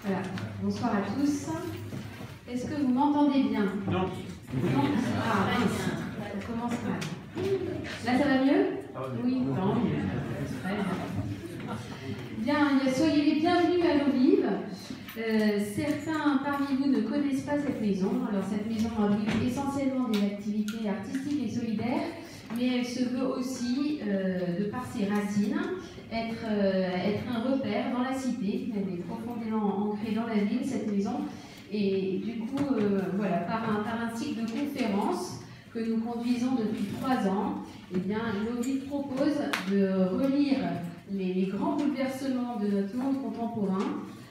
Voilà. Bonsoir à tous. Est-ce que vous m'entendez bien? Non. Non. Ah, mince. Ça commence mal. Là, ça va mieux? Oui, tant mieux. Très bien. Bien, soyez les bienvenus à l'Eau Vive. Certains parmi vous ne connaissent pas cette maison. Alors, cette maison abrite essentiellement des activités artistiques et solidaires, mais elle se veut aussi, de par ses racines, être un repère dans la cité. Elle est profondément ancrée dans la ville, cette maison. Et du coup, voilà, par un cycle de conférences que nous conduisons depuis 3 ans, eh bien, l'Eau Vive propose de relire les grands bouleversements de notre monde contemporain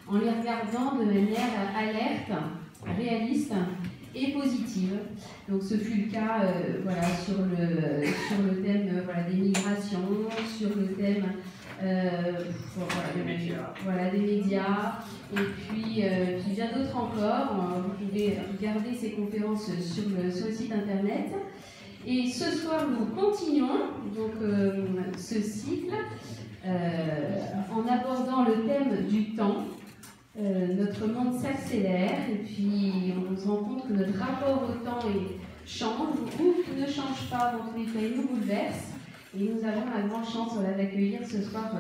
en les regardant de manière alerte, réaliste et positive. Donc ce fut le cas voilà, sur le thème voilà, des migrations, sur le thème des médias, et puis bien d'autres encore. Vous pouvez regarder ces conférences sur le site internet. Et ce soir, nous continuons donc, ce cycle en abordant le thème du temps. Notre monde s'accélère et puis on se rend compte que notre rapport au temps change ou ne change pas, dans tous les cas, il nous bouleverse. Et nous avons la grande chance d'accueillir ce soir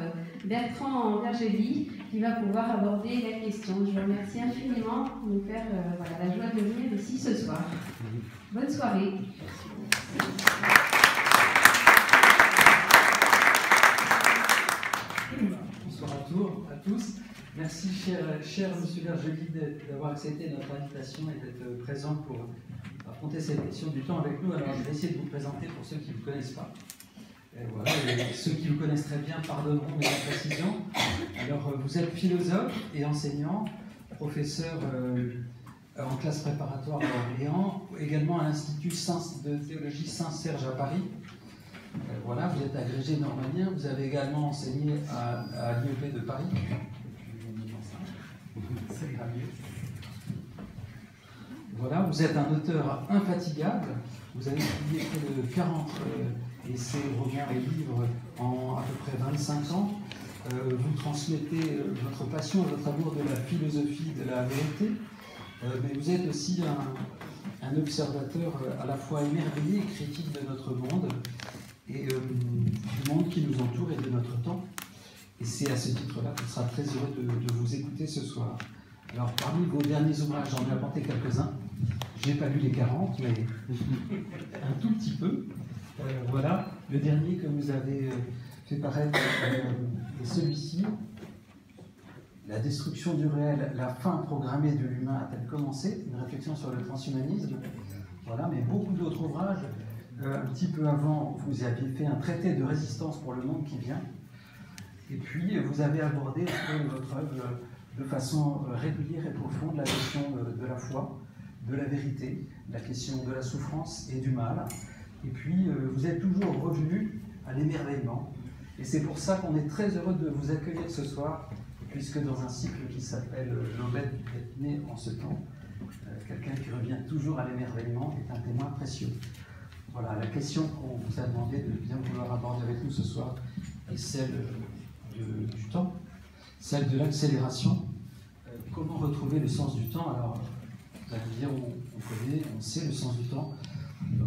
Bertrand Vergely qui va pouvoir aborder la question. Je vous remercie infiniment de nous faire la joie de venir ici ce soir. Bonne soirée. Bonsoir à tous. Merci, cher Monsieur Vergely, d'avoir accepté notre invitation et d'être présent pour affronter cette question du temps avec nous. Alors, je vais essayer de vous présenter pour ceux qui ne vous connaissent pas. Voilà, et ceux qui vous connaissent très bien pardonneront mes imprécisions. Alors, vous êtes philosophe et enseignant, professeur en classe préparatoire à Orléans, également à l'Institut de théologie Saint-Serge à Paris. Voilà, vous êtes agrégé normalien, vous avez également enseigné à l'IEP de Paris. Voilà, vous êtes un auteur infatigable, vous avez publié près de 40 essais, romans et livres en à peu près 25 ans. Vous transmettez votre passion et votre amour de la philosophie de la vérité, mais vous êtes aussi un observateur à la fois émerveillé et critique de notre monde, et du monde qui nous entoure et de notre temps. Et c'est à ce titre-là qu'on sera très heureux de vous écouter ce soir. Alors, parmi vos derniers ouvrages, j'en ai apporté quelques-uns. Je n'ai pas lu les 40, mais un tout petit peu. Voilà, le dernier que vous avez fait paraître est celui-ci. La destruction du réel, la fin programmée de l'humain a-t-elle commencé? Une réflexion sur le transhumanisme. Voilà, mais beaucoup d'autres ouvrages. Un petit peu avant, vous aviez fait un traité de résistance pour le monde qui vient. Et puis, vous avez abordé votre œuvre de façon régulière et profonde la question de la foi, de la vérité, la question de la souffrance et du mal. Et puis, vous êtes toujours revenu à l'émerveillement. Et c'est pour ça qu'on est très heureux de vous accueillir ce soir, puisque dans un cycle qui s'appelle « L'Aubette est né en ce temps », quelqu'un qui revient toujours à l'émerveillement est un témoin précieux. Voilà, la question qu'on vous a demandé de bien vouloir aborder avec nous ce soir est celle du temps, celle de l'accélération. Comment retrouver le sens du temps? Alors, vous allez me dire, on connaît, on sait le sens du temps.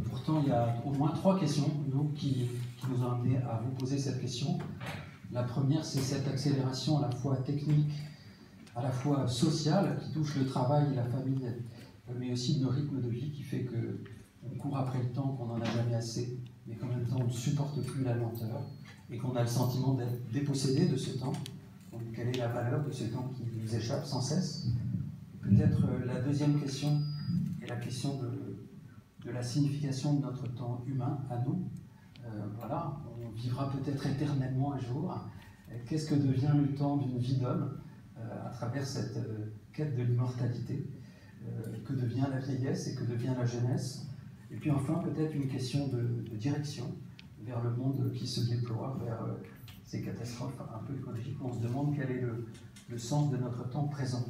Pourtant, il y a au moins 3 questions qui nous ont amenés à vous poser cette question. La première, c'est cette accélération à la fois technique, à la fois sociale, qui touche le travail et la famille, mais aussi nos rythmes de vie, qui fait qu'on court après le temps, qu'on n'en a jamais assez, mais qu'en même temps, on ne supporte plus la lenteur, et qu'on a le sentiment d'être dépossédé de ce temps. Donc, quelle est la valeur de ce temps qui nous échappe sans cesse? Peut-être la deuxième question est la question de la signification de notre temps humain à nous. Voilà, on vivra peut-être éternellement un jour. Qu'est-ce que devient le temps d'une vie d'homme à travers cette quête de l'immortalité? Que devient la vieillesse et que devient la jeunesse? Et puis enfin, peut-être une question de direction vers le monde qui se déploie, vers ces catastrophes un peu écologiques. On se demande quel est le sens de notre temps présent.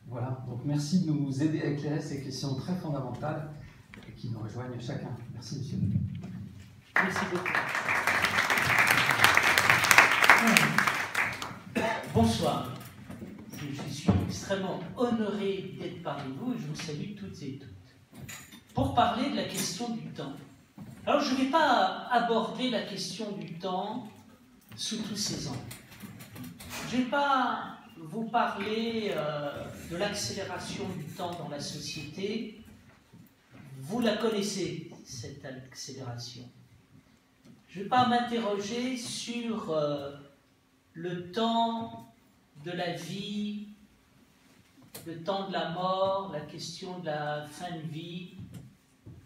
Voilà, donc merci de nous aider à éclairer ces questions très fondamentales et qui nous rejoignent chacun. Merci, monsieur. Merci beaucoup. Bonsoir. je suis extrêmement honoré d'être parmi vous et je vous salue toutes et toutes. Pour parler de la question du temps. Alors, je ne vais pas aborder la question du temps sous tous ses angles. Je ne vais pas vous parler de l'accélération du temps dans la société. Vous la connaissez, cette accélération. Je ne vais pas m'interroger sur le temps de la vie, le temps de la mort, la question de la fin de vie.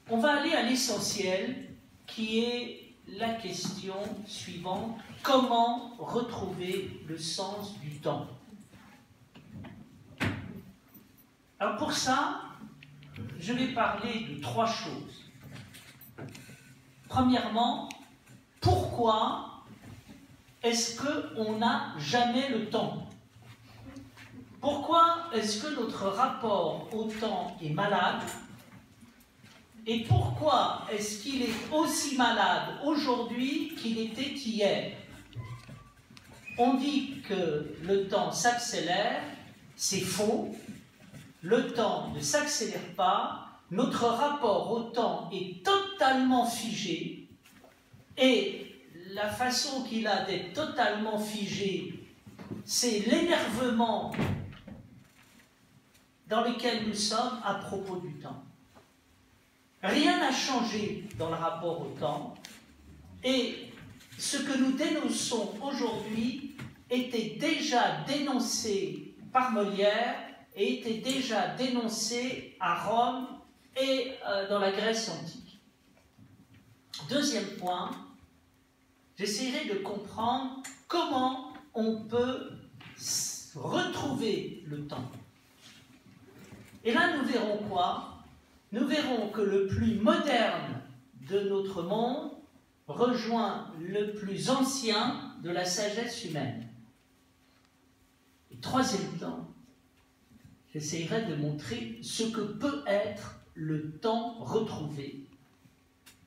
On va aller à l'essentiel, qui est la question suivante: comment retrouver le sens du temps? Alors pour ça, je vais parler de trois choses. Premièrement, pourquoi est-ce qu'on n'a jamais le temps? Pourquoi est-ce que notre rapport au temps est malade? Et pourquoi est-ce qu'il est aussi malade aujourd'hui qu'il était hier? On dit que le temps s'accélère, c'est faux. Le temps ne s'accélère pas. Notre rapport au temps est totalement figé. Et la façon qu'il a d'être totalement figé, c'est l'énervement dans lequel nous sommes à propos du temps. Rien n'a changé dans le rapport au temps, et ce que nous dénonçons aujourd'hui était déjà dénoncé par Molière et était déjà dénoncé à Rome et dans la Grèce antique. Deuxième point, j'essaierai de comprendre comment on peut retrouver le temps. Et là, nous verrons quoi? Nous verrons que le plus moderne de notre monde rejoint le plus ancien de la sagesse humaine. Et troisième temps, j'essaierai de montrer ce que peut être le temps retrouvé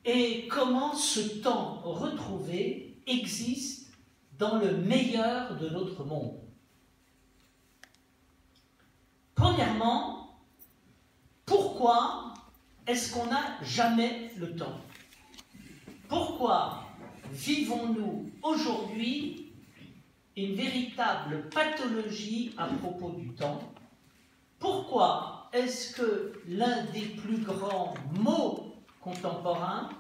et comment ce temps retrouvé existe dans le meilleur de notre monde. Premièrement, pourquoi est-ce qu'on n'a jamais le temps? Pourquoi vivons-nous aujourd'hui une véritable pathologie à propos du temps? Pourquoi est-ce que l'un des plus grands maux contemporains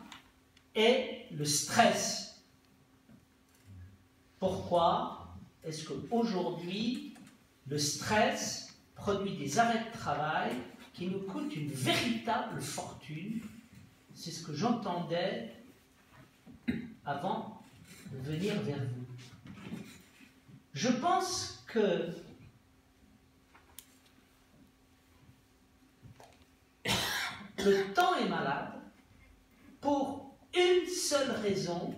est le stress? Pourquoi est-ce qu'aujourd'hui, le stress produit des arrêts de travail qui nous coûtent une véritable fortune? C'est ce que j'entendais avant de venir vers vous. Je pense que le temps est malade pour une seule raison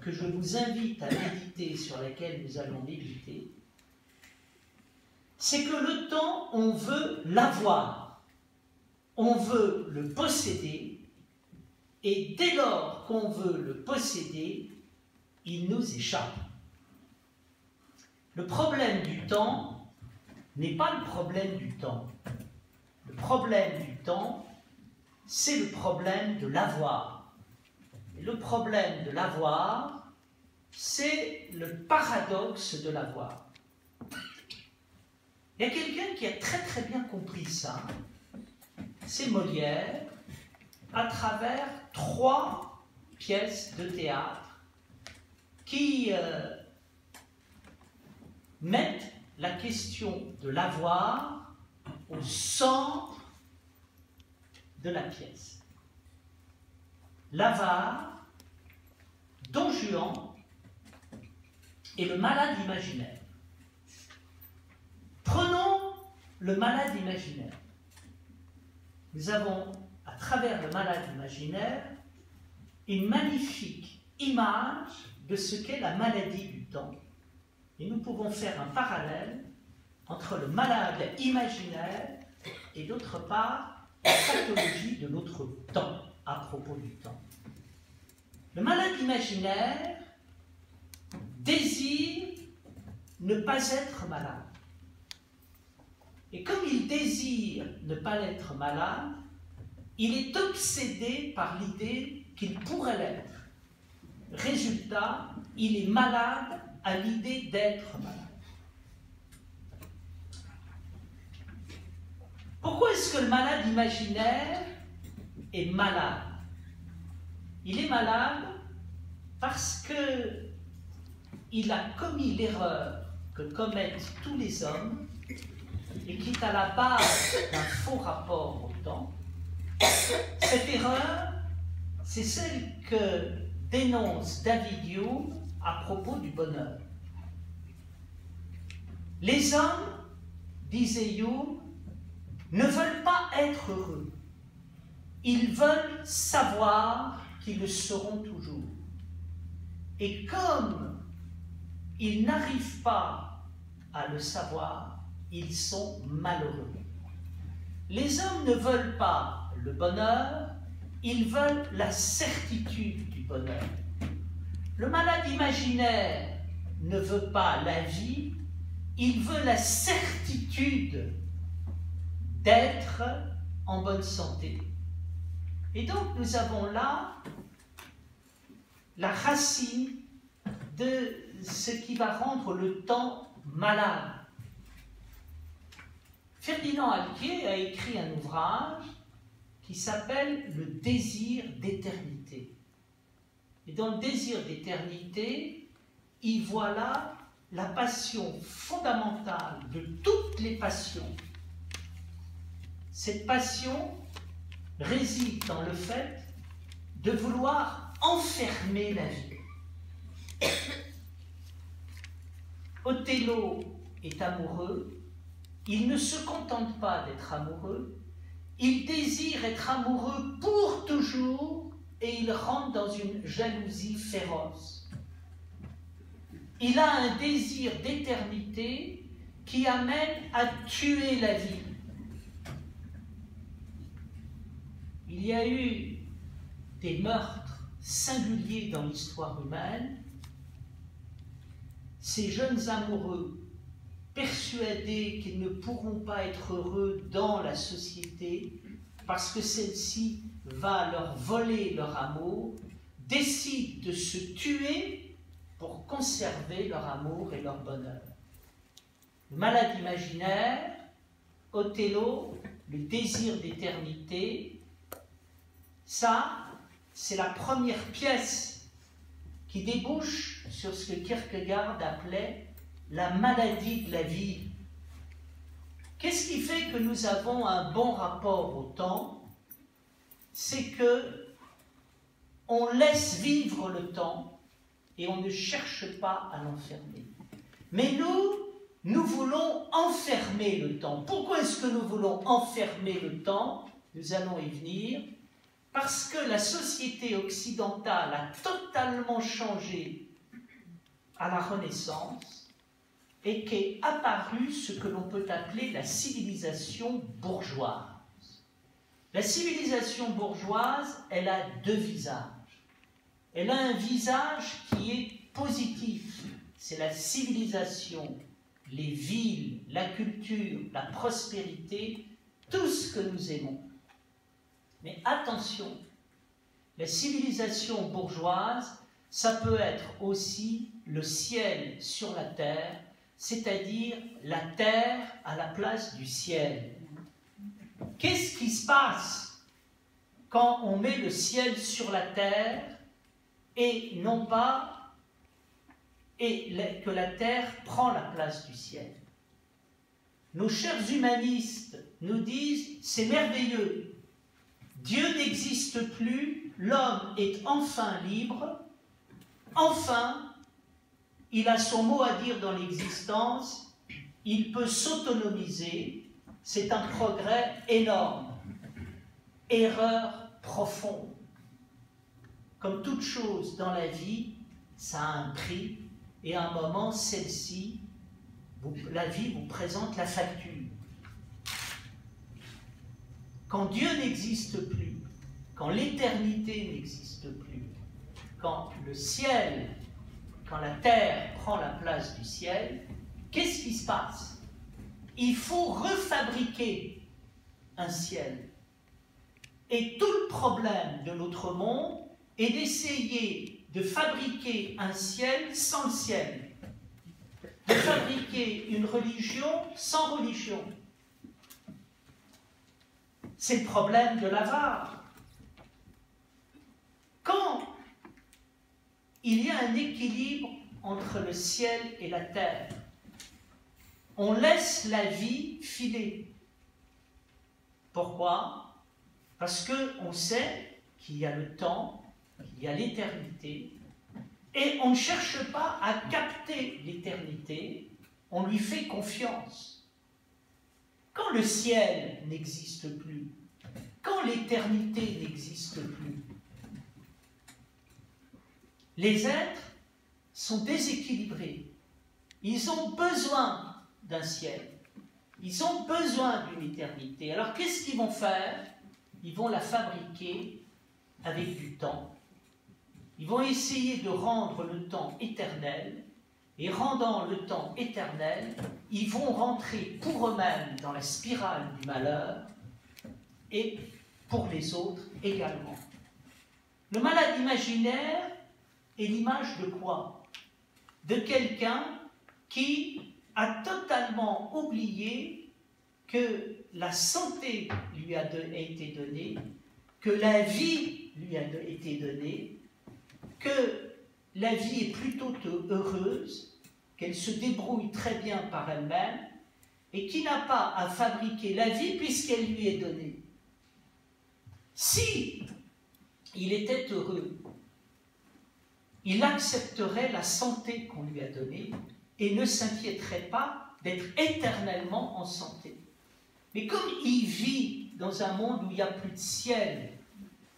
que je vous invite à méditer, sur laquelle nous allons méditer. C'est que le temps, on veut l'avoir, on veut le posséder, et dès lors qu'on veut le posséder, il nous échappe. Le problème du temps n'est pas le problème du temps. Le problème du temps, c'est le problème de l'avoir. Et le problème de l'avoir, c'est le paradoxe de l'avoir. Il y a quelqu'un qui a très très bien compris ça, c'est Molière, à travers 3 pièces de théâtre qui mettent la question de l'avoir au centre de la pièce. L'avare, Don Juan et le malade imaginaire. Prenons le malade imaginaire. Nous avons, à travers le malade imaginaire, une magnifique image de ce qu'est la maladie du temps. Et nous pouvons faire un parallèle entre le malade imaginaire et d'autre part la pathologie de notre temps à propos du temps. Le malade imaginaire désire ne pas être malade. Et comme il désire ne pas être malade, il est obsédé par l'idée qu'il pourrait l'être. Résultat, il est malade à l'idée d'être malade. Pourquoi est-ce que le malade imaginaire est malade? Il est malade parce qu'il a commis l'erreur que commettent tous les hommes et qui est à la base d'un faux rapport au temps. Cette erreur, c'est celle que dénonce David Hume à propos du bonheur. Les hommes, disait Hume, ne veulent pas être heureux. Ils veulent savoir qu'ils le seront toujours. Et comme ils n'arrivent pas à le savoir, ils sont malheureux. Les hommes ne veulent pas le bonheur, ils veulent la certitude du bonheur. Le malade imaginaire ne veut pas la vie, il veut la certitude d'être en bonne santé. Et donc nous avons là la racine de ce qui va rendre le temps malade. Ferdinand Alquier a écrit un ouvrage qui s'appelle « Le désir d'éternité ». Et dans le désir d'éternité, il voit là la passion fondamentale de toutes les passions. Cette passion réside dans le fait de vouloir enfermer la vie. Othello est amoureux, il ne se contente pas d'être amoureux, il désire être amoureux pour toujours et il rentre dans une jalousie féroce. Il a un désir d'éternité qui amène à tuer la vie. Il y a eu des meurtres singuliers dans l'histoire humaine. Ces jeunes amoureux, persuadés qu'ils ne pourront pas être heureux dans la société, parce que celle-ci va leur voler leur amour, décident de se tuer pour conserver leur amour et leur bonheur. Le malade imaginaire, Othello, le désir d'éternité, ça, c'est la première pièce qui débouche sur ce que Kierkegaard appelait la maladie de la vie. Qu'est-ce qui fait que nous avons un bon rapport au temps? C'est que on laisse vivre le temps et on ne cherche pas à l'enfermer. Mais nous voulons enfermer le temps. Pourquoi est-ce que nous voulons enfermer le temps? Nous allons y venir. Parce que la société occidentale a totalement changé à la Renaissance et qu'est apparue ce que l'on peut appeler la civilisation bourgeoise. La civilisation bourgeoise, elle a deux visages. Elle a un visage qui est positif. C'est la civilisation, les villes, la culture, la prospérité, tout ce que nous aimons. Mais attention, la civilisation bourgeoise, ça peut être aussi le ciel sur la terre, c'est-à-dire la terre à la place du ciel. Qu'est-ce qui se passe quand on met le ciel sur la terre et non pas que la terre prend la place du ciel? Nos chers humanistes nous disent « c'est merveilleux ». Dieu n'existe plus, l'homme est enfin libre, enfin, il a son mot à dire dans l'existence, il peut s'autonomiser, c'est un progrès énorme. Erreur profonde. Comme toute chose dans la vie, ça a un prix, et à un moment, celle-ci, la vie vous présente la facture. Quand Dieu n'existe plus, quand l'éternité n'existe plus, quand le ciel, quand la terre prend la place du ciel, qu'est-ce qui se passe? il faut refabriquer un ciel. Et tout le problème de notre monde est d'essayer de fabriquer un ciel sans le ciel, de fabriquer une religion sans religion. C'est le problème de l'avare. Quand il y a un équilibre entre le ciel et la terre, on laisse la vie filer. Pourquoi? Parce qu'on sait qu'il y a le temps, qu'il y a l'éternité, et on ne cherche pas à capter l'éternité, on lui fait confiance. Quand le ciel n'existe plus, quand l'éternité n'existe plus, les êtres sont déséquilibrés. Ils ont besoin d'un ciel. Ils ont besoin d'une éternité. Alors qu'est-ce qu'ils vont faire? Ils vont la fabriquer avec du temps. Ils vont essayer de rendre le temps éternel. Et rendant le temps éternel, ils vont rentrer pour eux-mêmes dans la spirale du malheur et pour les autres également. Le malade imaginaire est l'image de quoi? De quelqu'un qui a totalement oublié que la santé lui a été donnée, que la vie lui a été donnée, que la vie est plutôt heureuse, qu'elle se débrouille très bien par elle-même, et qui n'a pas à fabriquer la vie puisqu'elle lui est donnée. Si il était heureux, il accepterait la santé qu'on lui a donnée et ne s'inquiéterait pas d'être éternellement en santé. Mais comme il vit dans un monde où il n'y a plus de ciel,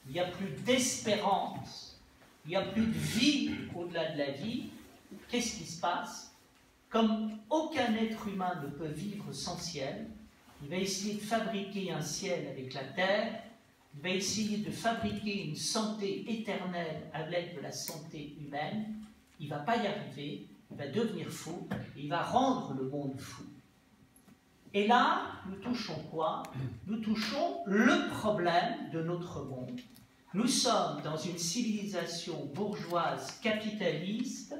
où il n'y a plus d'espérance, où il n'y a plus de vie au-delà de la vie, qu'est-ce qui se passe? Comme aucun être humain ne peut vivre sans ciel, il va essayer de fabriquer un ciel avec la terre, il va essayer de fabriquer une santé éternelle à l'aide de la santé humaine, il ne va pas y arriver, il va devenir fou, et il va rendre le monde fou. Et là, nous touchons quoi? Nous touchons le problème de notre monde. Nous sommes dans une civilisation bourgeoise capitaliste,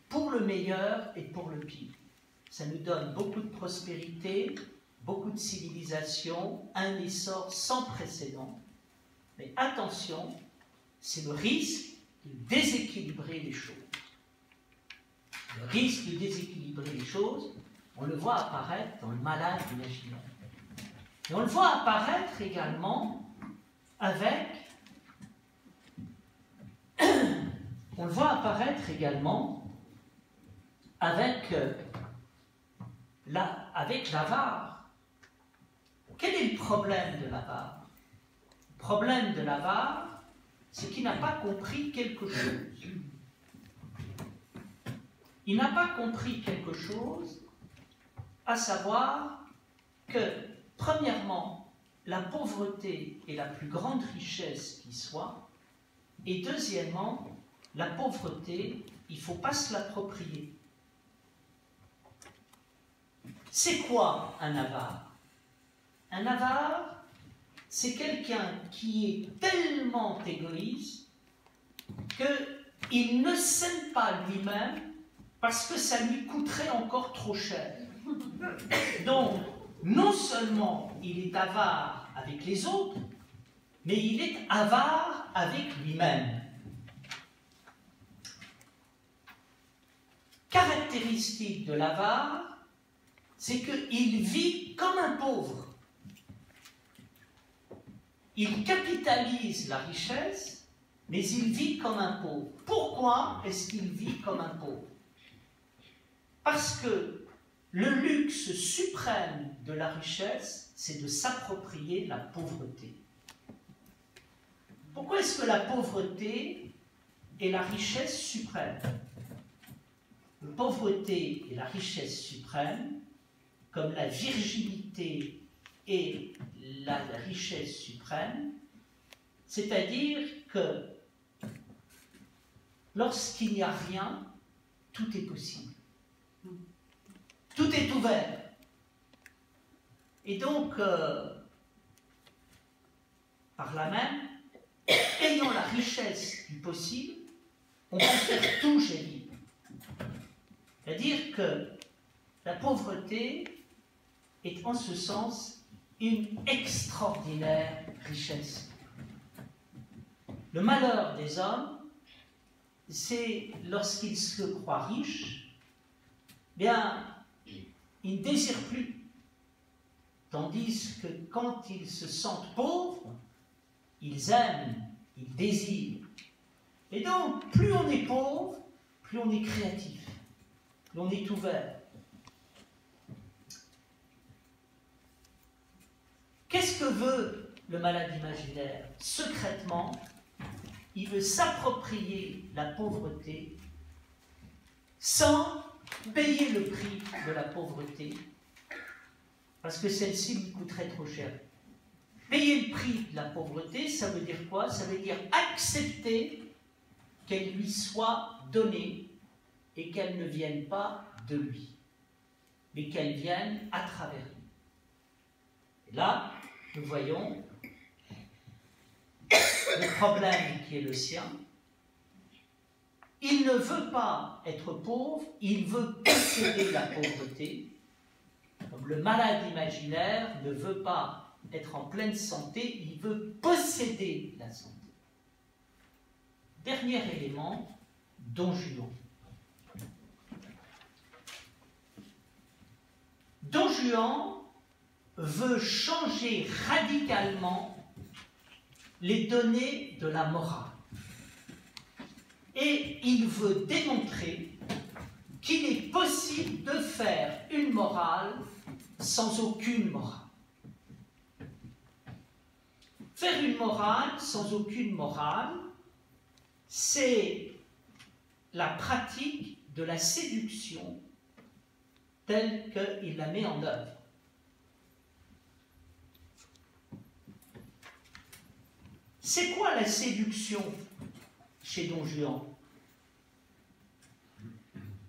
pour le meilleur et pour le pire. Ça nous donne beaucoup de prospérité, beaucoup de civilisation, un essor sans précédent. Mais attention, c'est le risque de déséquilibrer les choses. Le risque de déséquilibrer les choses, on le voit apparaître dans le malade imaginaire. Et on le voit apparaître également avec... on le voit apparaître également avec l'avare. Quel est le problème de l'avare? Le problème de l'avare, c'est qu'il n'a pas compris quelque chose. Il n'a pas compris quelque chose, à savoir que, premièrement, la pauvreté est la plus grande richesse qui soit, et deuxièmement, la pauvreté, il ne faut pas se l'approprier. C'est quoi un avare? Un avare, c'est quelqu'un qui est tellement égoïste qu'il ne s'aime pas lui-même parce que ça lui coûterait encore trop cher. Donc, non seulement il est avare avec les autres, mais il est avare avec lui-même. Caractéristique de l'avare, c'est qu'il vit comme un pauvre. Il capitalise la richesse, mais il vit comme un pauvre. Pourquoi est-ce qu'il vit comme un pauvre? Parce que le luxe suprême de la richesse, c'est de s'approprier la pauvreté. Pourquoi est-ce que la pauvreté est la richesse suprême? La pauvreté est la richesse suprême, comme la virginité est la richesse suprême, c'est-à-dire que lorsqu'il n'y a rien, tout est possible. Tout est ouvert. Et donc, par là même, ayant la richesse du possible, on peut faire tout génie. C'est-à-dire que la pauvreté est en ce sens une extraordinaire richesse. Le malheur des hommes, c'est lorsqu'ils se croient riches, bien, ils ne désirent plus. Tandis que quand ils se sentent pauvres, ils aiment, ils désirent. Et donc, plus on est pauvre, plus on est créatif, plus on est ouvert. Qu'est-ce que veut le malade imaginaire? Secrètement, il veut s'approprier la pauvreté sans payer le prix de la pauvreté, parce que celle-ci lui coûterait trop cher. Payer le prix de la pauvreté, ça veut dire quoi? Ça veut dire accepter qu'elle lui soit donnée et qu'elle ne vienne pas de lui, mais qu'elle vienne à travers lui. Et là, nous voyons le problème qui est le sien. Il ne veut pas être pauvre, il veut posséder la pauvreté. Comme le malade imaginaire ne veut pas être en pleine santé, il veut posséder la santé. Dernier élément, Don Juan. Don Juan veut changer radicalement les données de la morale. Et il veut démontrer qu'il est possible de faire une morale sans aucune morale. Faire une morale sans aucune morale, c'est la pratique de la séduction telle qu'il la met en œuvre. C'est quoi la séduction chez Don Juan?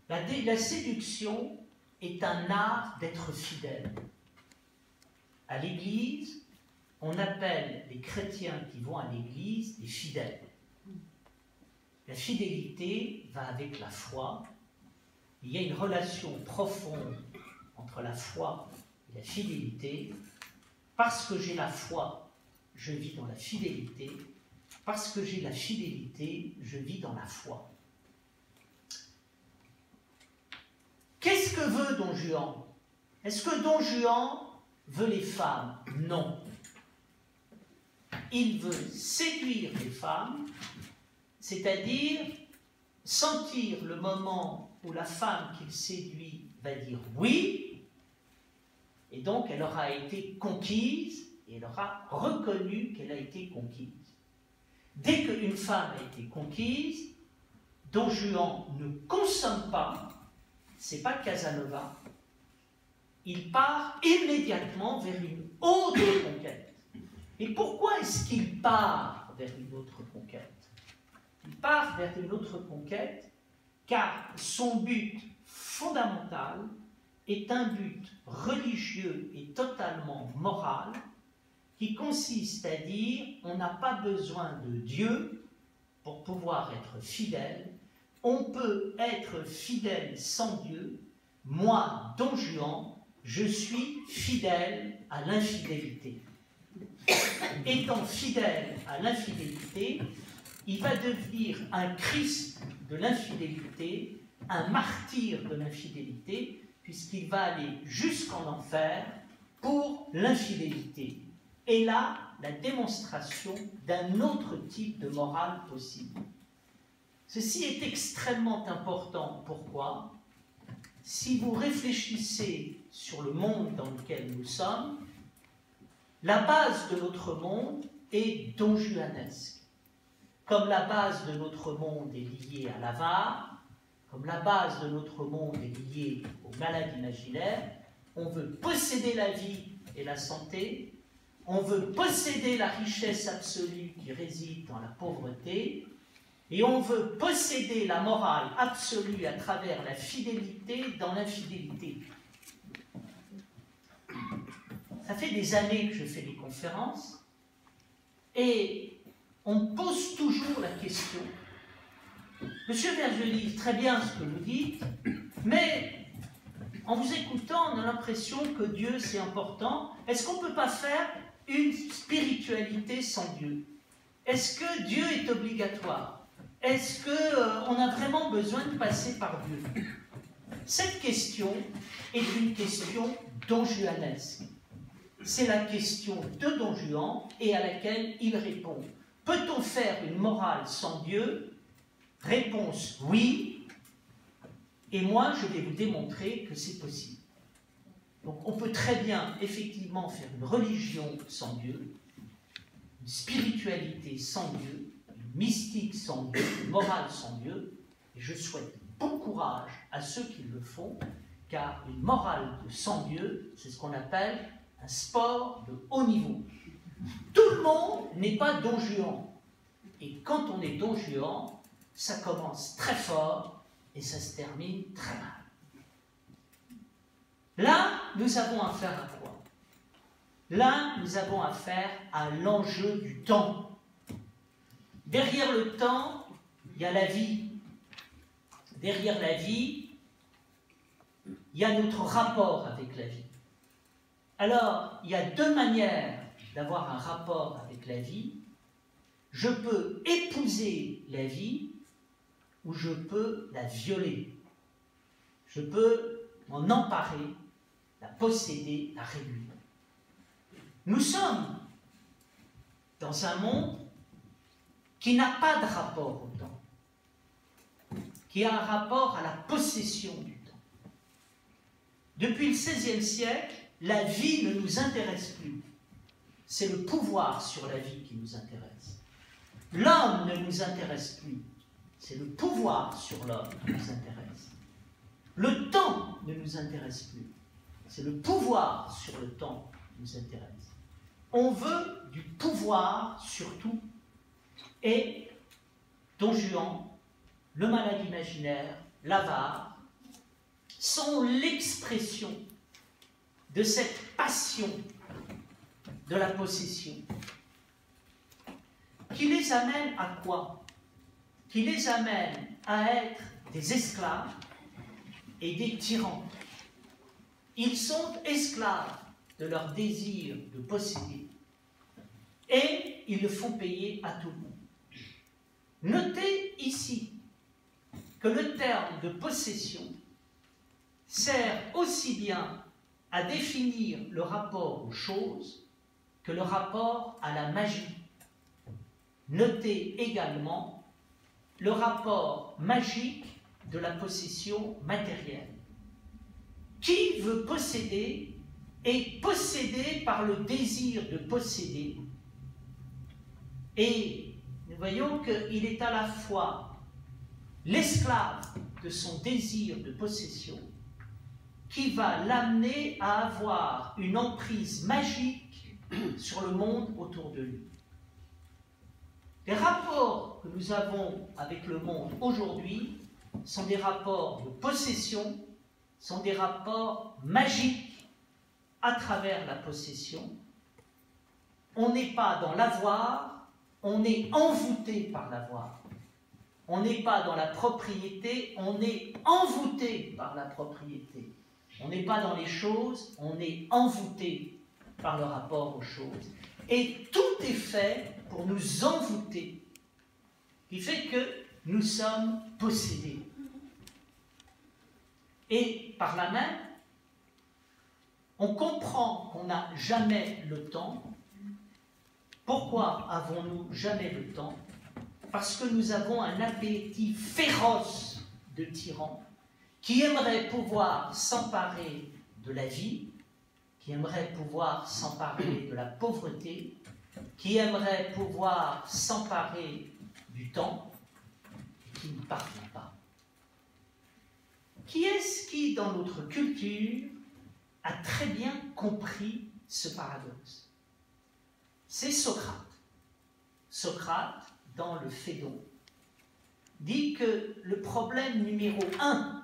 La séduction est un art d'être fidèle. À l'Église, on appelle les chrétiens qui vont à l'Église des fidèles. La fidélité va avec la foi. Il y a une relation profonde entre la foi et la fidélité. Parce que j'ai la foi, je vis dans la fidélité. Parce que j'ai la fidélité, je vis dans la foi. Qu'est-ce que veut Don Juan? Est-ce que Don Juan veut les femmes? Non. Il veut séduire les femmes, c'est-à-dire sentir le moment où la femme qu'il séduit va dire oui, et donc elle aura été conquise, et elle aura reconnu qu'elle a été conquise. Dès qu'une femme a été conquise, Don Juan ne consomme pas, c'est pas Casanova, il part immédiatement vers une autre conquête. Et pourquoi est-ce qu'il part vers une autre conquête? Il part vers une autre conquête car son but fondamental est un but religieux et totalement moral qui consiste à dire on n'a pas besoin de Dieu pour pouvoir être fidèle, on peut être fidèle sans Dieu. Moi, Don Juan, je suis fidèle à l'infidélité. Étant fidèle à l'infidélité, il va devenir un Christ de l'infidélité, un martyr de l'infidélité, puisqu'il va aller jusqu'en enfer pour l'infidélité. Et là, la démonstration d'un autre type de morale possible. Ceci est extrêmement important. Pourquoi? Si vous réfléchissez sur le monde dans lequel nous sommes, la base de notre monde est donjuanesque. Comme la base de notre monde est liée à l'avare, comme la base de notre monde est liée aux malades imaginaires, on veut posséder la vie et la santé, on veut posséder la richesse absolue qui réside dans la pauvreté, et on veut posséder la morale absolue à travers la fidélité dans l'infidélité. ça fait des années que je fais des conférences, et on pose toujours la question. Monsieur Vergely, très bien ce que vous dites, mais en vous écoutant, on a l'impression que Dieu c'est important. Est-ce qu'on ne peut pas faire une spiritualité sans Dieu? Est-ce que Dieu est obligatoire? Est-ce qu'on a vraiment besoin de passer par Dieu? Cette question est une question donjuanesque. C'est la question de Don Juan et à laquelle il répond. Peut-on faire une morale sans Dieu? Réponse oui. Et moi, je vais vous démontrer que c'est possible. Donc on peut très bien, effectivement, faire une religion sans Dieu, une spiritualité sans Dieu, une mystique sans Dieu, une morale sans Dieu. Et je souhaite bon courage à ceux qui le font, car une morale sans Dieu, c'est ce qu'on appelle un sport de haut niveau. Tout le monde n'est pas Don Juan. Et quand on est Don Juan, ça commence très fort et ça se termine très mal. Là, nous avons affaire à quoi? Là, nous avons affaire à l'enjeu du temps. Derrière le temps, il y a la vie. Derrière la vie, il y a notre rapport avec la vie. Alors, il y a deux manières d'avoir un rapport avec la vie. Je peux épouser la vie ou je peux la violer. Je peux m'en emparer, la posséder, la réduire. Nous sommes dans un monde qui n'a pas de rapport au temps, qui a un rapport à la possession du temps. Depuis le XVIe siècle, la vie ne nous intéresse plus. C'est le pouvoir sur la vie qui nous intéresse. L'homme ne nous intéresse plus. C'est le pouvoir sur l'homme qui nous intéresse. Le temps ne nous intéresse plus. C'est le pouvoir sur le temps qui nous intéresse. On veut du pouvoir sur tout. Et Don Juan, le malade imaginaire, l'avare, sont l'expression de cette passion de la possession qui les amène à quoi? Qui les amène à être des esclaves et des tyrans. Ils sont esclaves de leur désir de posséder et ils le font payer à tout le monde. Notez ici que le terme de possession sert aussi bien à définir le rapport aux choses que le rapport à la magie. Notez également le rapport magique de la possession matérielle. Qui veut posséder est possédé par le désir de posséder. Et nous voyons qu'il est à la fois l'esclave de son désir de possession qui va l'amener à avoir une emprise magique sur le monde autour de lui. Les rapports que nous avons avec le monde aujourd'hui sont des rapports de possession, sont des rapports magiques à travers la possession. On n'est pas dans l'avoir, on est envoûté par l'avoir. On n'est pas dans la propriété, on est envoûté par la propriété. On n'est pas dans les choses, on est envoûté par le rapport aux choses. Et tout est fait pour nous envoûter, qui fait que nous sommes possédés. Et par là même, on comprend qu'on n'a jamais le temps. Pourquoi avons-nous jamais le temps? Parce que nous avons un appétit féroce de tyrans qui aimerait pouvoir s'emparer de la vie, qui aimerait pouvoir s'emparer de la pauvreté, qui aimerait pouvoir s'emparer du temps, et qui ne parvient pas. Qui est-ce qui, dans notre culture, a très bien compris ce paradoxe? C'est Socrate. Socrate, dans le Phédon, dit que le problème numéro 1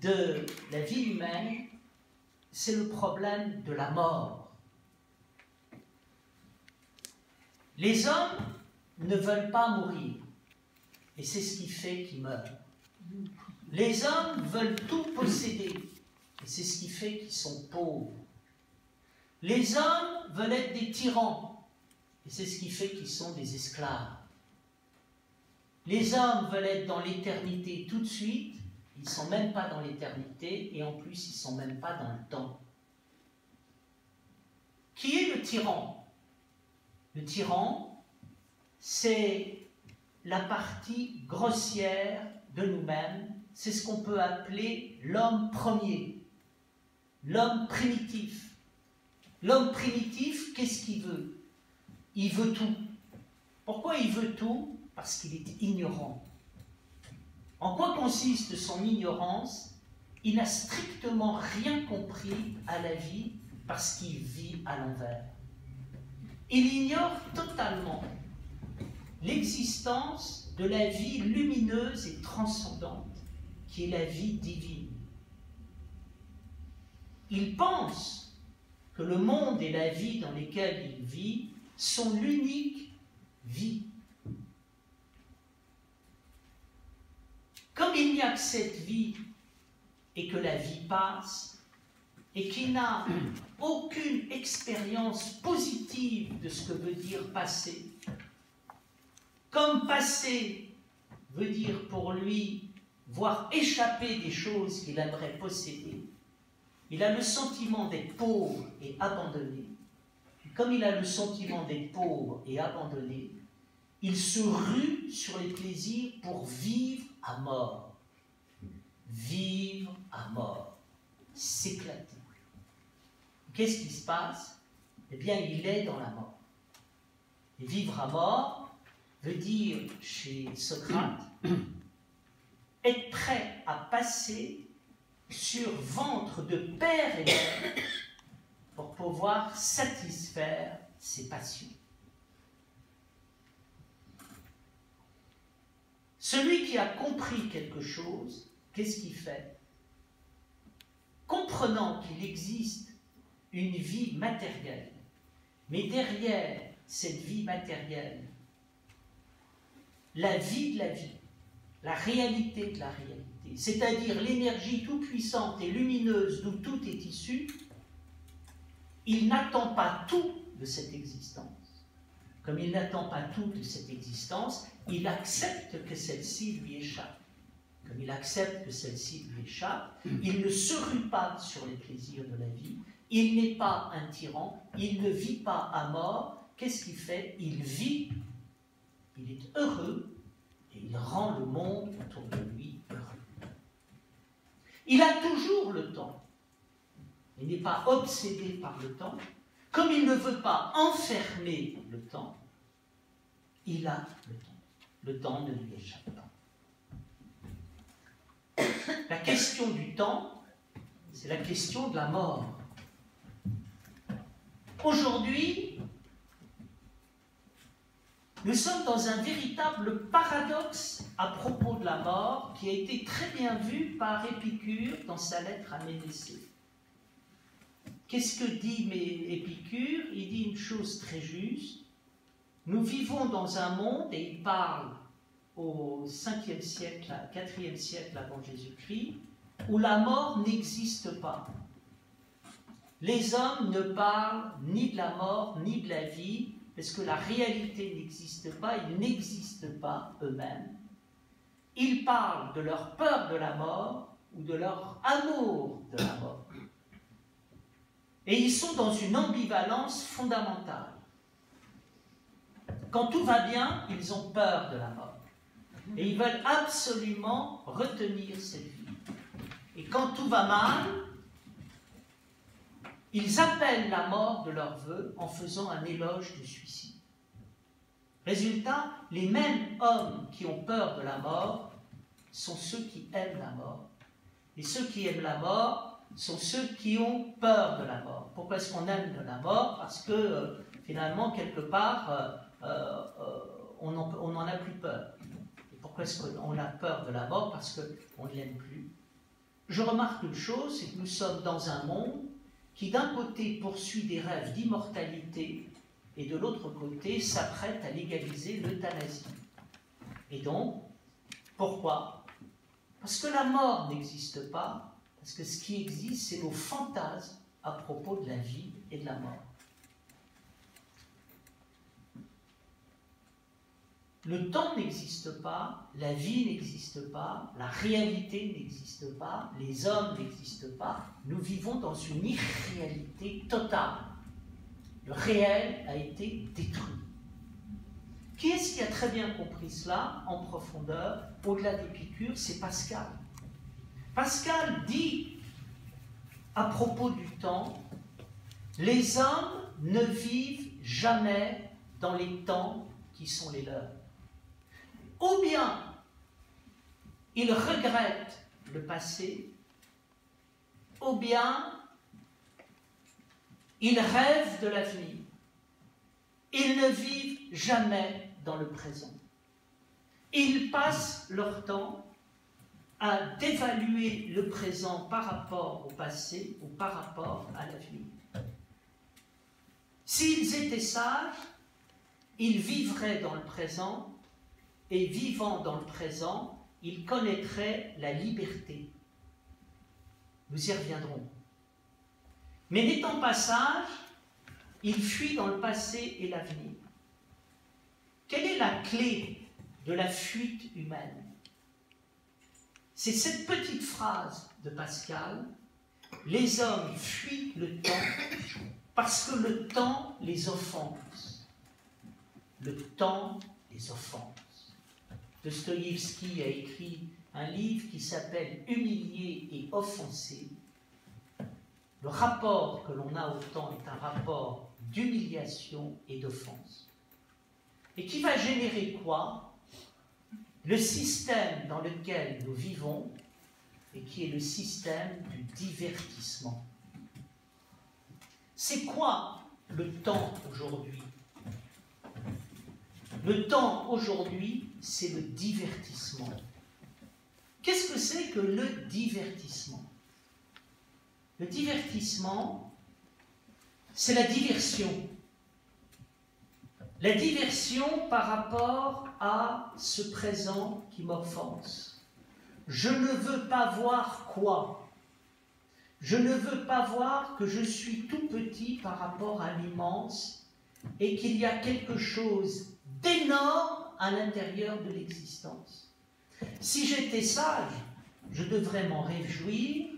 de la vie humaine, c'est le problème de la mort. Les hommes ne veulent pas mourir, et c'est ce qui fait qu'ils meurent. Les hommes veulent tout posséder, et c'est ce qui fait qu'ils sont pauvres. Les hommes veulent être des tyrans, et c'est ce qui fait qu'ils sont des esclaves. Les hommes veulent être dans l'éternité tout de suite, ils ne sont même pas dans l'éternité, et en plus ils ne sont même pas dans le temps. Qui est le tyran? Le tyran, c'est la partie grossière de nous-mêmes, c'est ce qu'on peut appeler l'homme premier, l'homme primitif. L'homme primitif, qu'est-ce qu'il veut? Il veut tout. Pourquoi il veut tout? Parce qu'il est ignorant. En quoi consiste son ignorance? Il n'a strictement rien compris à la vie parce qu'il vit à l'envers. Il ignore totalement l'existence de la vie lumineuse et transcendante qui est la vie divine. Il pense que le monde et la vie dans lesquels il vit sont l'unique vie. Comme il n'y a que cette vie et que la vie passe, et qu'il n'a aucune expérience positive de ce que veut dire passer, comme passer veut dire pour lui voir échapper des choses qu'il aimerait posséder, il a le sentiment d'être pauvre et abandonné. Comme il a le sentiment d'être pauvre et abandonné, il se rue sur les plaisirs pour vivre à mort. Vivre à mort. S'éclater. Qu'est-ce qui se passe? Eh bien, il est dans la mort. Et vivre à mort veut dire, chez Socrate, être prêt à passer sur ventre de père et mère pour pouvoir satisfaire ses passions. Celui qui a compris quelque chose, qu'est-ce qu'il fait? Comprenant qu'il existe une vie matérielle, mais derrière cette vie matérielle, la vie de la vie, la réalité de la réalité, c'est-à-dire l'énergie tout-puissante et lumineuse d'où tout est issu, il n'attend pas tout de cette existence. Comme il n'attend pas tout de cette existence, il accepte que celle-ci lui échappe. Comme il accepte que celle-ci lui échappe, il ne se rue pas sur les plaisirs de la vie, il n'est pas un tyran, il ne vit pas à mort. Qu'est-ce qu'il fait? Il vit, il est heureux, et il rend le monde autour de lui heureux. Il a toujours le temps. Il n'est pas obsédé par le temps. Comme il ne veut pas enfermer le temps, il a le temps. Le temps ne lui échappe pas. La question du temps, c'est la question de la mort. Aujourd'hui, nous sommes dans un véritable paradoxe à propos de la mort qui a été très bien vu par Épicure dans sa lettre à Ménécée. Qu'est-ce que dit Épicure? Il dit une chose très juste. Nous vivons dans un monde, et il parle au 5e siècle, 4e siècle avant Jésus-Christ, où la mort n'existe pas. Les hommes ne parlent ni de la mort, ni de la vie, parce que la réalité n'existe pas, ils n'existent pas eux-mêmes. Ils parlent de leur peur de la mort ou de leur amour de la mort. Et ils sont dans une ambivalence fondamentale. Quand tout va bien, ils ont peur de la mort. Et ils veulent absolument retenir cette vie. Et quand tout va mal, ils appellent la mort de leur vœu en faisant un éloge du suicide. Résultat, les mêmes hommes qui ont peur de la mort sont ceux qui aiment la mort. Et ceux qui aiment la mort sont ceux qui ont peur de la mort. Pourquoi est-ce qu'on aime de la mort? Parce que finalement, quelque part, on n'en a plus peur. Et pourquoi est-ce qu'on a peur de la mort? Parce qu'on ne l'aime plus. Je remarque une chose, c'est que nous sommes dans un monde qui d'un côté poursuit des rêves d'immortalité et de l'autre côté s'apprête à légaliser l'euthanasie. Et donc, pourquoi? Parce que la mort n'existe pas, parce que ce qui existe, c'est nos fantasmes à propos de la vie et de la mort. Le temps n'existe pas, la vie n'existe pas, la réalité n'existe pas, les hommes n'existent pas. Nous vivons dans une irréalité totale. Le réel a été détruit. Qui est-ce qui a très bien compris cela en profondeur, au-delà d'Épicure? C'est Pascal. Pascal dit à propos du temps, les hommes ne vivent jamais dans les temps qui sont les leurs. Ou bien ils regrettent le passé, ou bien ils rêvent de l'avenir. Ils ne vivent jamais dans le présent. Ils passent leur temps à dévaluer le présent par rapport au passé ou par rapport à l'avenir. S'ils étaient sages, ils vivraient dans le présent, et vivant dans le présent, ils connaîtraient la liberté. Nous y reviendrons. Mais n'étant pas sages, ils fuient dans le passé et l'avenir. Quelle est la clé de la fuite humaine? C'est cette petite phrase de Pascal, les hommes fuient le temps parce que le temps les offense. Le temps les offense. Dostoïevski a écrit un livre qui s'appelle « Humilié et offensé ». Le rapport que l'on a au temps est un rapport d'humiliation et d'offense. Et qui va générer quoi? Le système dans lequel nous vivons, et qui est le système du divertissement. C'est quoi le temps aujourd'hui? Le temps aujourd'hui, c'est le divertissement. Qu'est-ce que c'est que le divertissement? Le divertissement, c'est la diversion. La diversion par rapport à ce présent qui m'offense. Je ne veux pas voir quoi? Je ne veux pas voir que je suis tout petit par rapport à l'immense et qu'il y a quelque chose d'énorme à l'intérieur de l'existence. Si j'étais sage, je devrais m'en réjouir,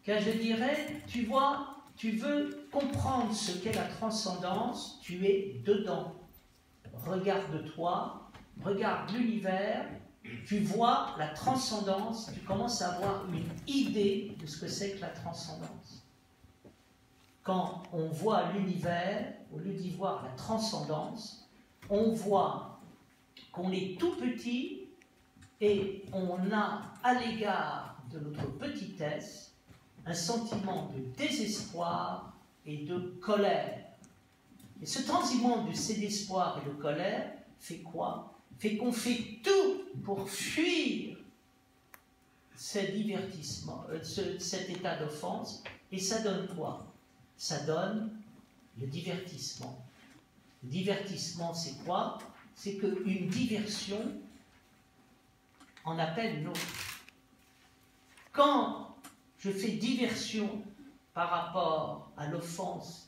car je dirais, tu vois, tu veux comprendre ce qu'est la transcendance, tu es dedans. Regarde-toi, regarde l'univers, tu vois la transcendance, tu commences à avoir une idée de ce que c'est que la transcendance. Quand on voit l'univers, au lieu d'y voir la transcendance, on voit qu'on est tout petit et on a à l'égard de notre petitesse un sentiment de désespoir et de colère. Et ce sentiment de désespoir et de colère fait quoi? Fait qu'on fait tout pour fuir ce divertissement, cet état d'offense, et ça donne quoi? Ça donne le divertissement. Le divertissement, c'est quoi? C'est qu'une diversion en appelle une autre. Quand je fais diversion par rapport à l'offense,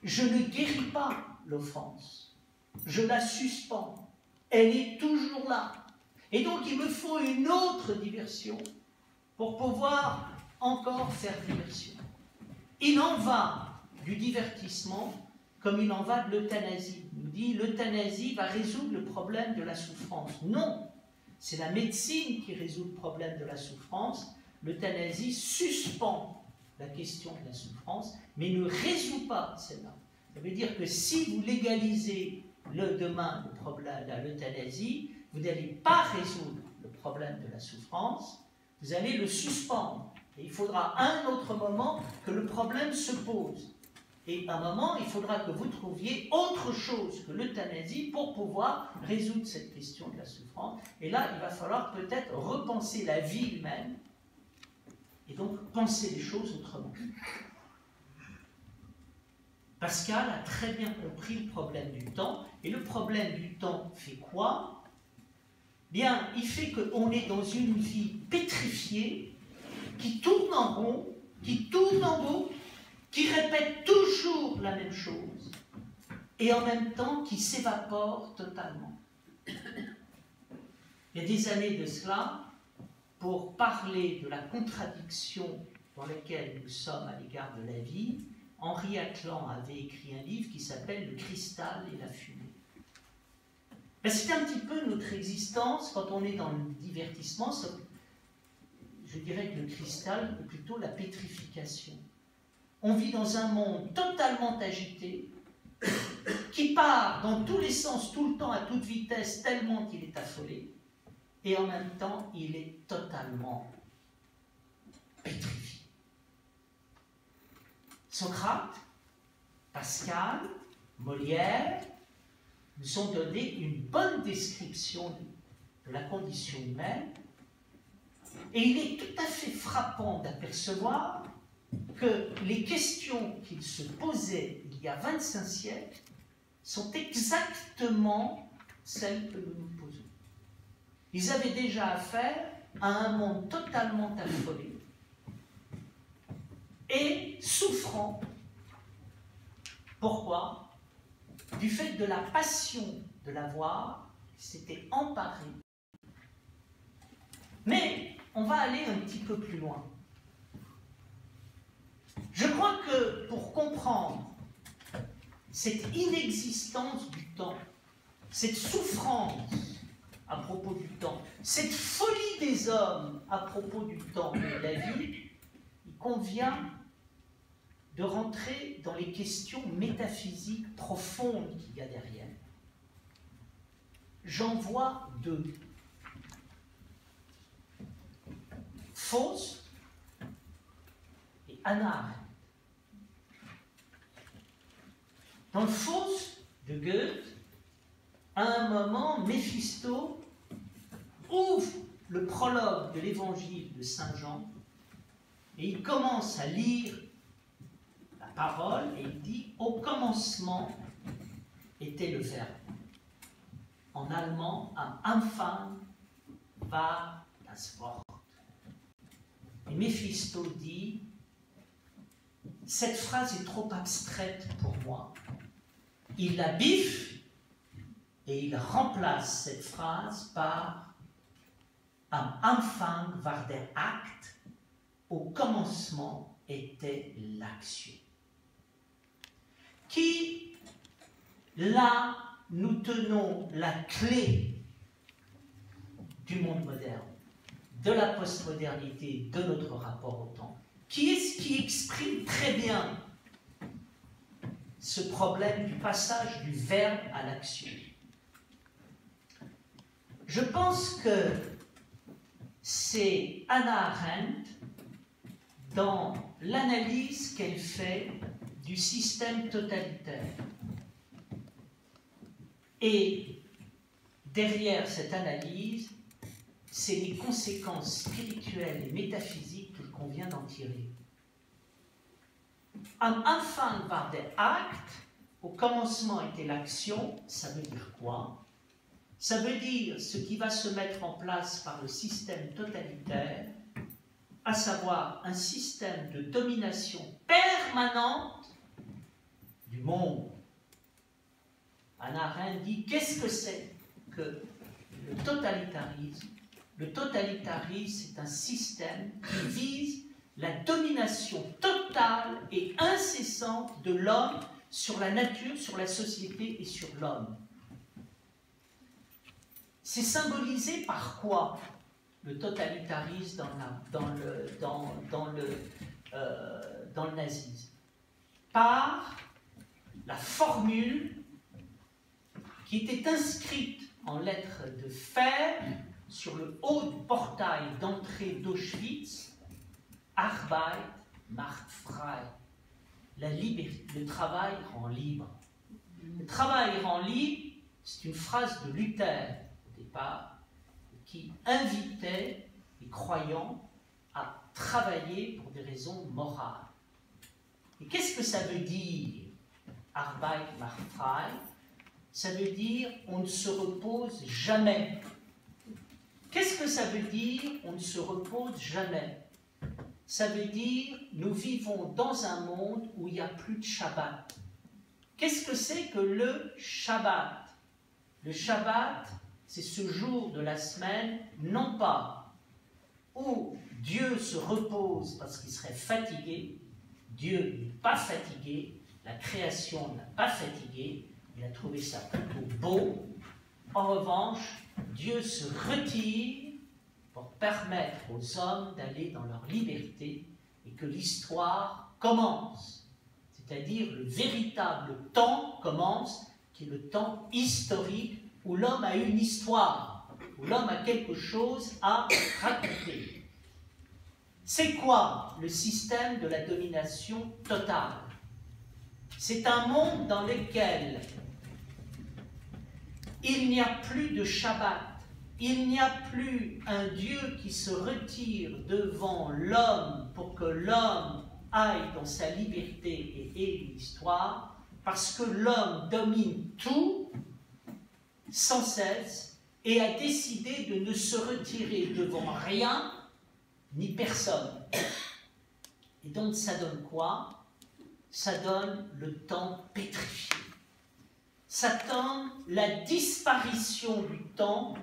je ne guéris pas l'offense, je la suspends. Elle est toujours là. Et donc, il me faut une autre diversion pour pouvoir encore faire diversion. Il en va du divertissement comme il en va de l'euthanasie. Il nous dit l'euthanasie va résoudre le problème de la souffrance. Non, c'est la médecine qui résout le problème de la souffrance. L'euthanasie suspend la question de la souffrance, mais ne résout pas celle-là. Ça veut dire que si vous légalisez demain le problème de l'euthanasie, vous n'allez pas résoudre le problème de la souffrance, vous allez le suspendre. Et il faudra à un autre moment que le problème se pose. Et à un moment, il faudra que vous trouviez autre chose que l'euthanasie pour pouvoir résoudre cette question de la souffrance. Et là, il va falloir peut-être repenser la vie humaine et donc penser les choses autrement. Pascal a très bien compris le problème du temps. Et le problème du temps fait quoi? Bien, il fait qu'on est dans une vie pétrifiée, qui tourne en rond, qui tourne en boucle, qui répète toujours la même chose, et en même temps qui s'évapore totalement. Il y a des années de cela, pour parler de la contradiction dans laquelle nous sommes à l'égard de la vie, Henri Atlan avait écrit un livre qui s'appelle « Le cristal et la fumée ». Ben, c'est un petit peu notre existence quand on est dans le divertissement. Je dirais que le cristal est plutôt la pétrification. On vit dans un monde totalement agité, qui part dans tous les sens, tout le temps, à toute vitesse, tellement qu'il est affolé, et en même temps, il est totalement pétrifié. Socrate, Pascal, Molière nous ont donné une bonne description de la condition humaine, et il est tout à fait frappant d'apercevoir que les questions qu'ils se posaient il y a 25 siècles sont exactement celles que nous nous posons. Ils avaient déjà affaire à un monde totalement affolé et souffrant. Pourquoi? Du fait de la passion de l'avoir, qui s'était emparé. Mais on va aller un petit peu plus loin. Je crois que pour comprendre cette inexistence du temps, cette souffrance à propos du temps, cette folie des hommes à propos du temps et de la vie, il convient de rentrer dans les questions métaphysiques profondes qu'il y a derrière. J'en vois deux. Faust et Hannah Arendt. Dans le Faust de Goethe, à un moment, Méphisto ouvre le prologue de l'évangile de Saint Jean et il commence à lire la parole et il dit « Au commencement était le Verbe ». En allemand, am Anfang war das Wort. Et Méphisto dit « Cette phrase est trop abstraite pour moi ». Il la biffe et il remplace cette phrase par « Am Anfang war der Akt », au commencement était l'action. Qui, là, nous tenons la clé du monde moderne, de la postmodernité, de notre rapport au temps. Qui est-ce qui exprime très bien ce problème du passage du verbe à l'action? Je pense que c'est Hannah Arendt dans l'analyse qu'elle fait du système totalitaire. Et derrière cette analyse, c'est les conséquences spirituelles et métaphysiques qu'il convient d'en tirer. Am Anfang war der Akt, au commencement était l'action, ça veut dire quoi? Ça veut dire ce qui va se mettre en place par le système totalitaire, à savoir un système de domination permanente du monde. Hannah Arendt dit, qu'est-ce que c'est que le totalitarisme? Le totalitarisme, c'est un système qui vise la domination totale et incessante de l'homme sur la nature, sur la société et sur l'homme. C'est symbolisé par quoi, le totalitarisme dans le nazisme? Par la formule qui était inscrite en lettres de fer sur le haut du portail d'entrée d'Auschwitz, Arbeit macht frei. La liberté, le travail rend libre. Le travail rend libre, c'est une phrase de Luther au départ, qui invitait les croyants à travailler pour des raisons morales. Et qu'est-ce que ça veut dire? Arbeit macht frei, ça veut dire on ne se repose jamais. Qu'est-ce que ça veut dire on ne se repose jamais? Ça veut dire nous vivons dans un monde où il n'y a plus de Shabbat. Qu'est-ce que c'est que le Shabbat? Le Shabbat, c'est ce jour de la semaine, non pas où Dieu se repose parce qu'il serait fatigué. Dieu n'est pas fatigué, la création n'a pas fatigué, il a trouvé ça plutôt beau. En revanche, Dieu se retire pour permettre aux hommes d'aller dans leur liberté et que l'histoire commence. C'est-à-dire le véritable temps commence, qui est le temps historique où l'homme a une histoire, où l'homme a quelque chose à raconter. C'est quoi le système de la domination totale? C'est un monde dans lequel il n'y a plus de Shabbat, il n'y a plus un Dieu qui se retire devant l'homme pour que l'homme aille dans sa liberté et ait une histoire, parce que l'homme domine tout sans cesse et a décidé de ne se retirer devant rien ni personne. Et donc ça donne quoi? Ça donne le temps pétrifié. Ça donne la disparition du temps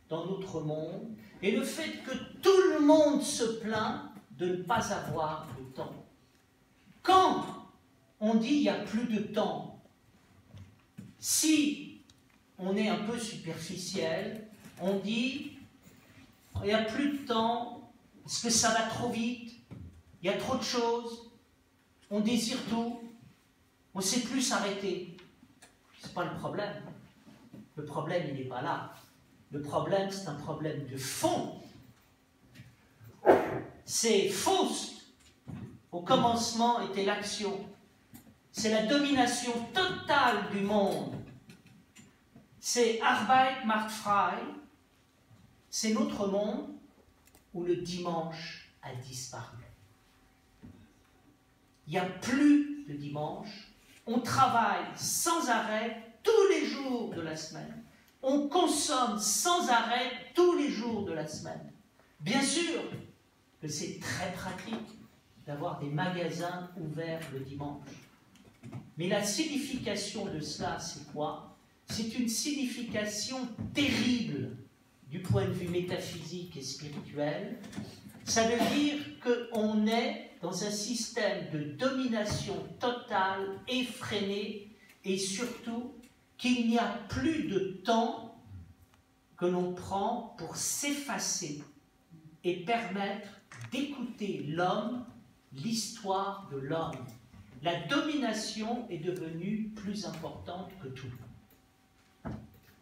dans notre monde et le fait que tout le monde se plaint de ne pas avoir de temps. Quand on dit il n'y a plus de temps, si on est un peu superficiel, on dit il n'y a plus de temps parce que ça va trop vite, il y a trop de choses, on désire tout, on ne sait plus s'arrêter. Ce n'est pas le problème. Le problème, il n'est pas là. Le problème, c'est un problème de fond. C'est Faust. Au commencement était l'action. C'est la domination totale du monde. C'est Arbeit macht frei. C'est notre monde où le dimanche a disparu. Il n'y a plus de dimanche. On travaille sans arrêt tous les jours de la semaine. On consomme sans arrêt tous les jours de la semaine. Bien sûr que c'est très pratique d'avoir des magasins ouverts le dimanche. Mais la signification de cela, c'est quoi? C'est une signification terrible du point de vue métaphysique et spirituel. Ça veut dire qu'on est dans un système de domination totale, effrénée, et surtout qu'il n'y a plus de temps que l'on prend pour s'effacer et permettre d'écouter l'homme, l'histoire de l'homme. La domination est devenue plus importante que tout.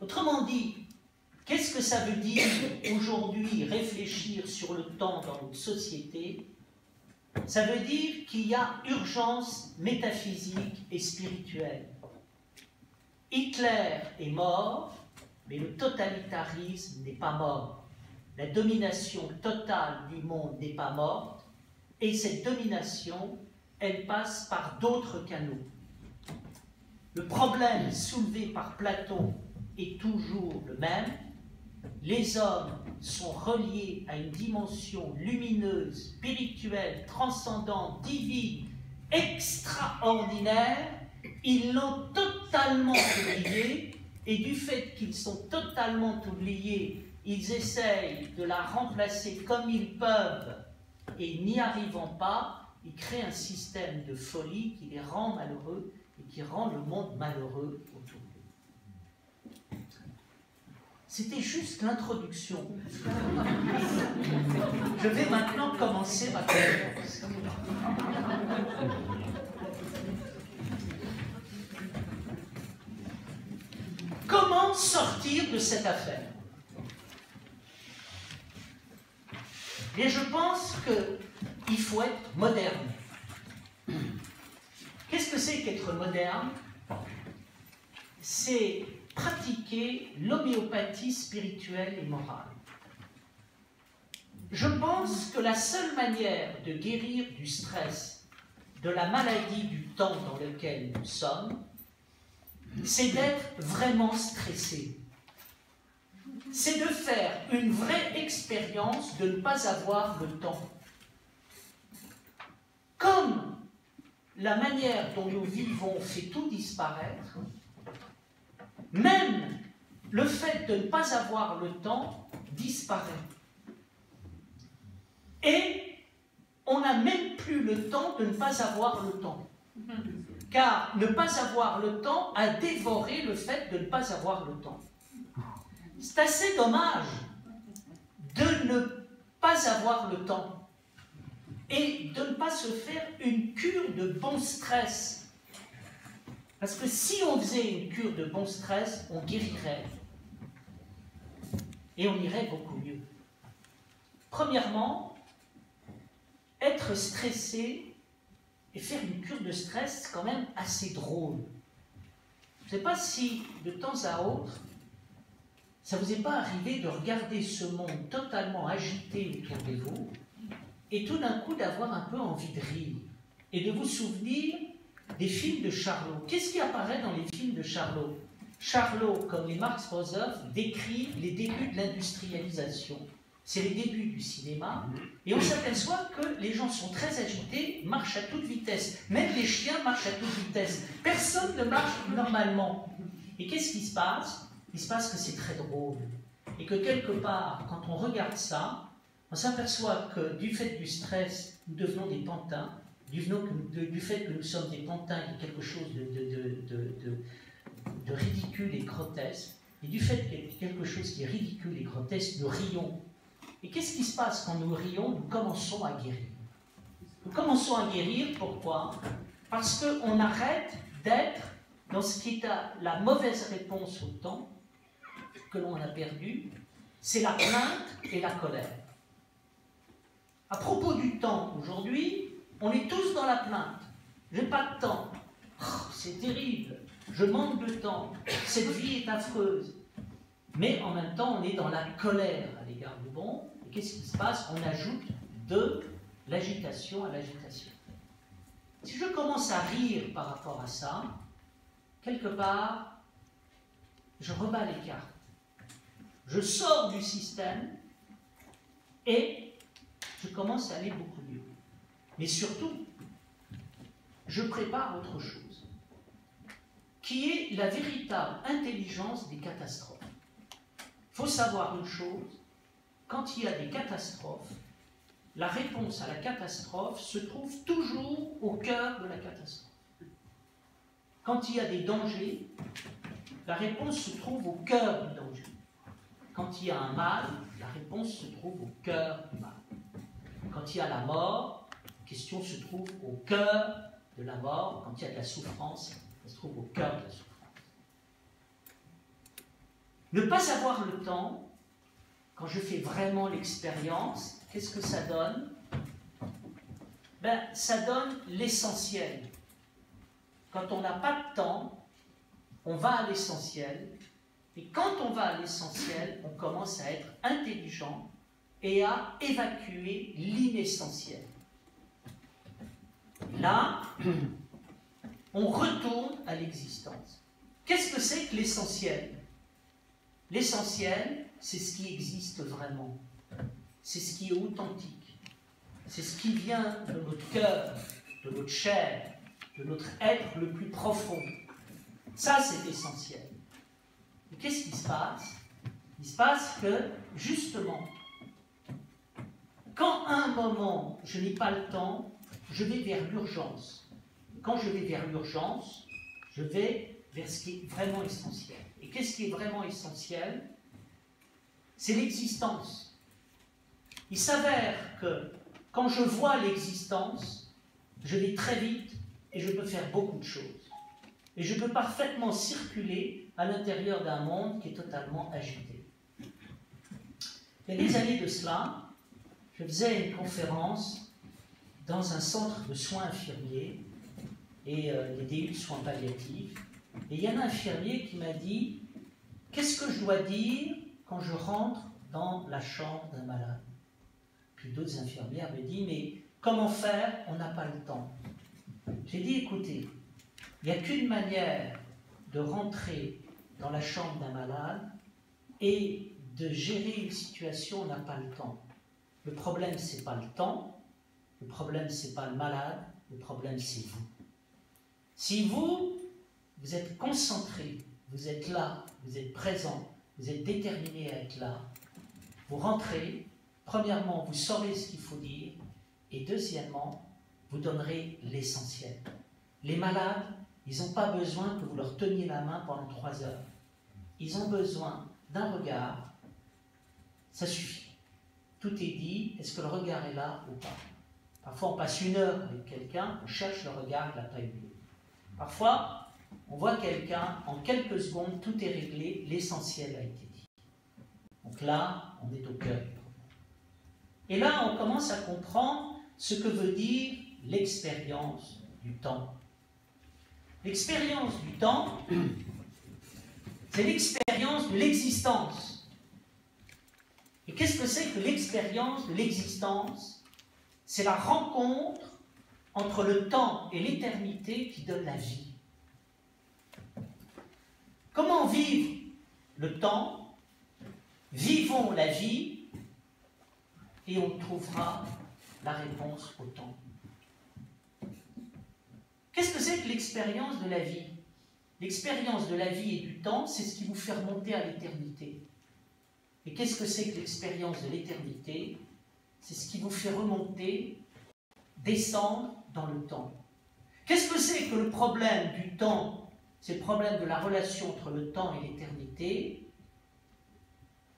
Autrement dit, qu'est-ce que ça veut dire aujourd'hui réfléchir sur le temps dans notre société? Ça veut dire qu'il y a urgence métaphysique et spirituelle. Hitler est mort, mais le totalitarisme n'est pas mort. La domination totale du monde n'est pas morte, et cette domination, elle passe par d'autres canaux. Le problème soulevé par Platon est toujours le même. Les hommes sont reliés à une dimension lumineuse, spirituelle, transcendante, divine, extraordinaire. Ils l'ont totalement oubliée, et du fait qu'ils sont totalement oubliés, ils essayent de la remplacer comme ils peuvent, et n'y arrivant pas, ils créent un système de folie qui les rend malheureux et qui rend le monde malheureux autour d'eux. C'était juste l'introduction. Je vais maintenant commencer ma conférence. Comment sortir de cette affaire? Bien, je pense qu'il faut être moderne. Qu'est-ce que c'est qu'être moderne? C'est pratiquer l'homéopathie spirituelle et morale. Je pense que la seule manière de guérir du stress, de la maladie du temps dans lequel nous sommes, c'est d'être vraiment stressé. C'est de faire une vraie expérience de ne pas avoir le temps. Comme la manière dont nous vivons fait tout disparaître, même le fait de ne pas avoir le temps disparaît. Et on n'a même plus le temps de ne pas avoir le temps. Car ne pas avoir le temps a dévoré le fait de ne pas avoir le temps. C'est assez dommage de ne pas avoir le temps et de ne pas se faire une cure de bon stress. Parce que si on faisait une cure de bon stress, on guérirait. Et on irait beaucoup mieux. Premièrement, être stressé et faire une cure de stress, c'est quand même assez drôle. Je ne sais pas si, de temps à autre, ça ne vous est pas arrivé de regarder ce monde totalement agité autour de vous et tout d'un coup d'avoir un peu envie de rire et de vous souvenir des films de Charlot. Qu'est-ce qui apparaît dans les films de Charlot? Charlot, comme les Marx Brothers, décrit les débuts de l'industrialisation. C'est les débuts du cinéma, et on s'aperçoit que les gens sont très agités, marchent à toute vitesse. Même les chiens marchent à toute vitesse. Personne ne marche normalement. Et qu'est-ce qui se passe? Il se passe que c'est très drôle. Et que quelque part, quand on regarde ça, on s'aperçoit que du fait du stress, nous devenons des pantins. Du fait que nous sommes des pantins, il y a quelque chose de ridicule et grotesque. Et du fait qu'il y a quelque chose qui est ridicule et grotesque, nous rions. Et qu'est-ce qui se passe quand nous rions? Nous commençons à guérir. Nous commençons à guérir, pourquoi? Parce qu'on arrête d'être dans ce qui est la mauvaise réponse au temps que l'on a perdu, c'est la plainte et la colère. À propos du temps, aujourd'hui, on est tous dans la plainte. J'ai pas de temps. Oh, c'est terrible. Je manque de temps. Cette vie est affreuse. Mais en même temps, on est dans la colère à l'égard du bon. Et qu'est-ce qui se passe? On ajoute de l'agitation à l'agitation. Si je commence à rire par rapport à ça, quelque part, je rebats les cartes. Je sors du système et je commence à aller beaucoup mieux. Mais surtout, je prépare autre chose, qui est la véritable intelligence des catastrophes. Il faut savoir une chose, quand il y a des catastrophes, la réponse à la catastrophe se trouve toujours au cœur de la catastrophe. Quand il y a des dangers, la réponse se trouve au cœur du danger. Quand il y a un mal, la réponse se trouve au cœur du mal. Quand il y a la mort, la question se trouve au cœur de la mort. Quand il y a de la souffrance, ça se trouve au cœur de la souffrance. Ne pas avoir le temps, quand je fais vraiment l'expérience, qu'est-ce que ça donne? Ben, ça donne l'essentiel. Quand on n'a pas de temps, on va à l'essentiel. Et quand on va à l'essentiel, on commence à être intelligent et à évacuer l'inessentiel. Là, on retourne à l'existence. Qu'est-ce que c'est que l'essentiel? L'essentiel, c'est ce qui existe vraiment. C'est ce qui est authentique. C'est ce qui vient de notre cœur, de notre chair, de notre être le plus profond. Ça, c'est essentiel. Et qu'est-ce qui se passe? Il se passe que, justement, quand à un moment, je n'ai pas le temps, je vais vers l'urgence. Quand je vais vers l'urgence, je vais vers ce qui est vraiment essentiel. Et qu'est-ce qui est vraiment essentiel? C'est l'existence. Il s'avère que, quand je vois l'existence, je vais très vite et je peux faire beaucoup de choses. Et je peux parfaitement circuler à l'intérieur d'un monde qui est totalement agité. Il y a des années de cela, je faisais une conférence dans un centre de soins infirmiers et les DU de soins palliatifs. Et il y a un infirmier qui m'a dit « Qu'est-ce que je dois dire quand je rentre dans la chambre d'un malade ?» Puis d'autres infirmières me disent « Mais comment faire? On n'a pas le temps. » J'ai dit « Écoutez, il n'y a qu'une manière de rentrer dans la chambre d'un malade et de gérer une situation, on n'a pas le temps. Le problème, ce n'est pas le temps, le problème, ce n'est pas le malade, le problème, c'est vous. Si vous êtes concentré, vous êtes là, vous êtes présent, vous êtes déterminé à être là, vous rentrez, premièrement, vous saurez ce qu'il faut dire, et deuxièmement, vous donnerez l'essentiel. Les malades, ils n'ont pas besoin que vous leur teniez la main pendant 3 heures. Ils ont besoin d'un regard, ça suffit. Tout est dit, est-ce que le regard est là ou pas? Parfois, on passe 1 heure avec quelqu'un, on cherche le regard, il n'a pas eu lieu. Parfois, on voit quelqu'un, en quelques secondes, tout est réglé, l'essentiel a été dit. Donc là, on est au cœur. Et là, on commence à comprendre ce que veut dire l'expérience du temps. L'expérience du temps, c'est l'expérience de l'existence. Et qu'est-ce que c'est que l'expérience de l'existence? C'est la rencontre entre le temps et l'éternité qui donne la vie. Comment vivre le temps? Vivons la vie et on trouvera la réponse au temps. Qu'est-ce que c'est que l'expérience de la vie? L'expérience de la vie et du temps, c'est ce qui vous fait remonter à l'éternité. Et qu'est-ce que c'est que l'expérience de l'éternité? C'est ce qui vous fait remonter, descendre dans le temps. Qu'est-ce que c'est que le problème du temps? C'est le problème de la relation entre le temps et l'éternité.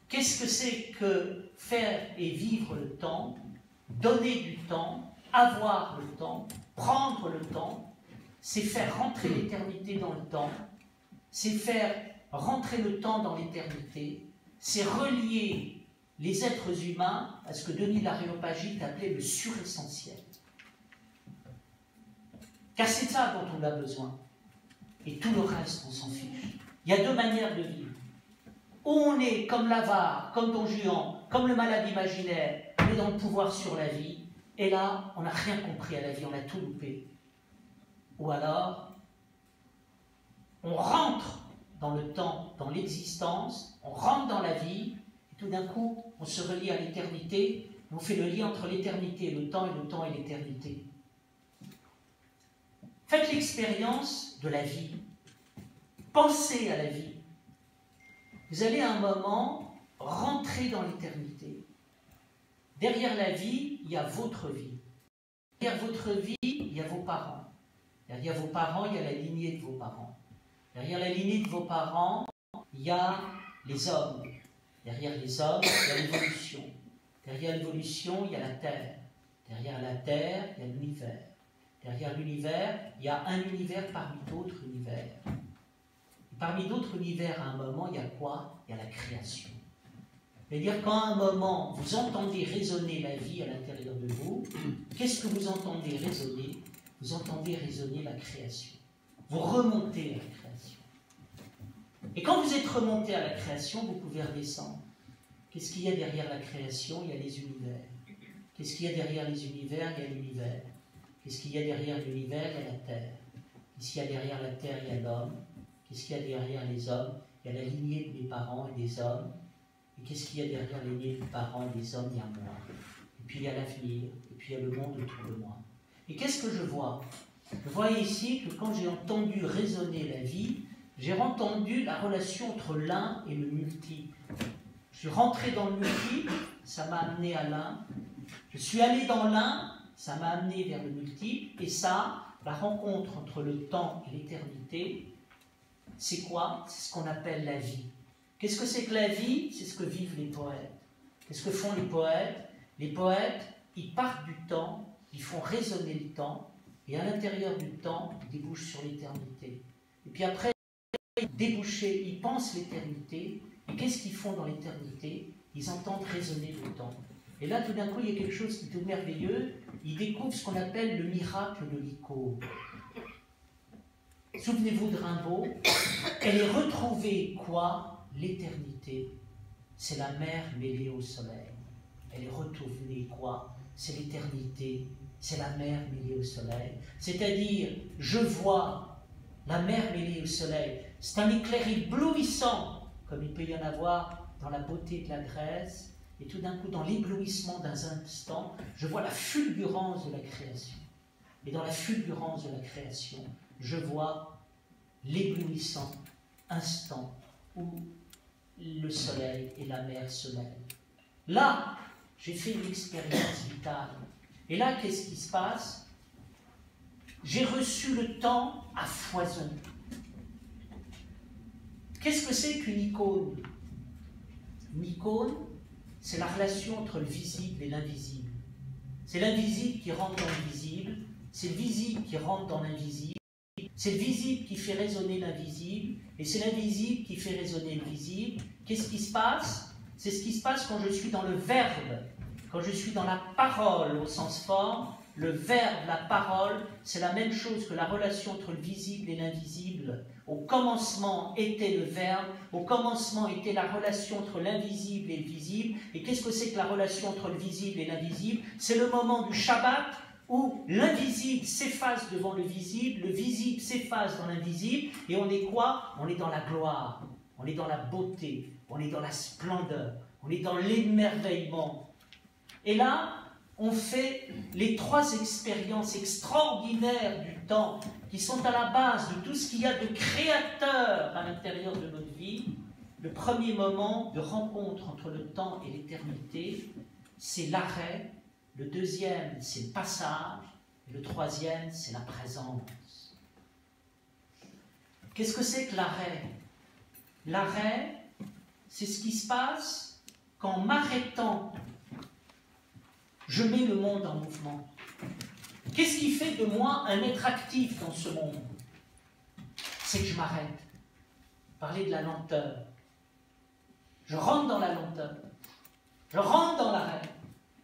Qu'est-ce que c'est que faire et vivre le temps? Donner du temps, avoir le temps, prendre le temps, c'est faire rentrer l'éternité dans le temps, c'est faire rentrer le temps dans l'éternité, c'est relier les êtres humains à ce que Denis l'Aréopagite appelait le suressentiel. Car c'est ça dont on a besoin. Et tout le reste, on s'en fiche. Il y a 2 manières de vivre. Ou on est comme l'avare, comme Don Juan, comme le malade imaginaire, on est dans le pouvoir sur la vie, et là, on n'a rien compris à la vie, on a tout loupé. Ou alors, on rentre dans le temps, dans l'existence, on rentre dans la vie, et tout d'un coup, on se relie à l'éternité, on fait le lien entre l'éternité et le temps et l'éternité. Faites l'expérience de la vie. Pensez à la vie. Vous allez à un moment rentrer dans l'éternité. Derrière la vie, il y a votre vie. Derrière votre vie, il y a vos parents. Derrière vos parents, il y a la lignée de vos parents. Derrière la lignée de vos parents, il y a les hommes. Derrière les hommes, il y a l'évolution. Derrière l'évolution, il y a la Terre. Derrière la Terre, il y a l'univers. Derrière l'univers, il y a un univers parmi d'autres univers. Et parmi d'autres univers, à un moment, il y a quoi? Il y a la création. C'est-à-dire qu'à un moment, vous entendez résonner la vie à l'intérieur de vous, qu'est-ce que vous entendez résonner? Vous entendez résonner la création. Vous remontez à la création. Et quand vous êtes remonté à la création, vous pouvez redescendre. Qu'est-ce qu'il y a derrière la création? Il y a les univers. Qu'est-ce qu'il y a derrière les univers? Il y a l'univers. Qu'est-ce qu'il y a derrière l'univers? Il y a la Terre. Qu'est-ce qu'il y a derrière la Terre? Il y a l'homme. Qu'est-ce qu'il y a derrière les hommes? Il y a la lignée de mes parents et des hommes. Et qu'est-ce qu'il y a derrière la lignée des parents et des hommes? Il y a moi. Et puis il y a l'avenir. Et puis il y a le monde autour de moi. Et qu'est-ce que je vois? Je vois ici que quand j'ai entendu résonner la vie, j'ai entendu la relation entre l'un et le multiple. Je suis rentré dans le multiple, ça m'a amené à l'un. Je suis allé dans l'un, ça m'a amené vers le multiple. Et ça, la rencontre entre le temps et l'éternité, c'est quoi? C'est ce qu'on appelle la vie. Qu'est-ce que c'est que la vie? C'est ce que vivent les poètes. Qu'est-ce que font les poètes? Les poètes, ils partent du temps, ils font résonner le temps, et à l'intérieur du temps, ils débouchent sur l'éternité. Et puis après, déboucher, ils pensent l'éternité, et qu'est-ce qu'ils font dans l'éternité? Ils entendent résonner le temps. Et là, tout d'un coup, il y a quelque chose qui est tout merveilleux, ils découvrent ce qu'on appelle le miracle de l'icône. Souvenez-vous de Rimbaud, elle est retrouvée quoi? L'éternité. C'est la mer mêlée au soleil. Elle est retrouvée quoi? C'est l'éternité. C'est la mer mêlée au soleil. C'est-à-dire, je vois la mer mêlée au soleil. C'est un éclair éblouissant, comme il peut y en avoir dans la beauté de la Grèce. Et tout d'un coup, dans l'éblouissement d'un instant, je vois la fulgurance de la création. Et dans la fulgurance de la création, je vois l'éblouissant instant où le soleil et la mer se mêlent. Là, j'ai fait une expérience vitale. Et là, qu'est-ce qui se passe? J'ai reçu le temps à foison. Qu'est-ce que c'est qu'une icône? Une icône, c'est la relation entre le visible et l'invisible. C'est l'invisible qui rentre dans le visible, c'est le visible qui rentre dans l'invisible, c'est le visible qui fait résonner l'invisible, et c'est l'invisible qui fait résonner le visible. Qu'est-ce qui se passe? C'est ce qui se passe quand je suis dans le verbe, quand je suis dans la parole au sens forme. Le verbe, la parole, c'est la même chose que la relation entre le visible et l'invisible. Au commencement était le verbe, au commencement était la relation entre l'invisible et le visible. Et qu'est-ce que c'est que la relation entre le visible et l'invisible? C'est le moment du Shabbat où l'invisible s'efface devant le visible s'efface dans l'invisible, et on est quoi? On est dans la gloire, on est dans la beauté, on est dans la splendeur, on est dans l'émerveillement. Et là, on fait les trois expériences extraordinaires du temps qui sont à la base de tout ce qu'il y a de créateur à l'intérieur de notre vie. Le premier moment de rencontre entre le temps et l'éternité, c'est l'arrêt. Le deuxième, c'est le passage. Et le troisième, c'est la présence. Qu'est-ce que c'est que l'arrêt? L'arrêt, c'est ce qui se passe qu'en m'arrêtant, je mets le monde en mouvement. Qu'est-ce qui fait de moi un être actif dans ce monde? C'est que je m'arrête. Parler de la lenteur. Je rentre dans la lenteur. Je rentre dans l'arrêt.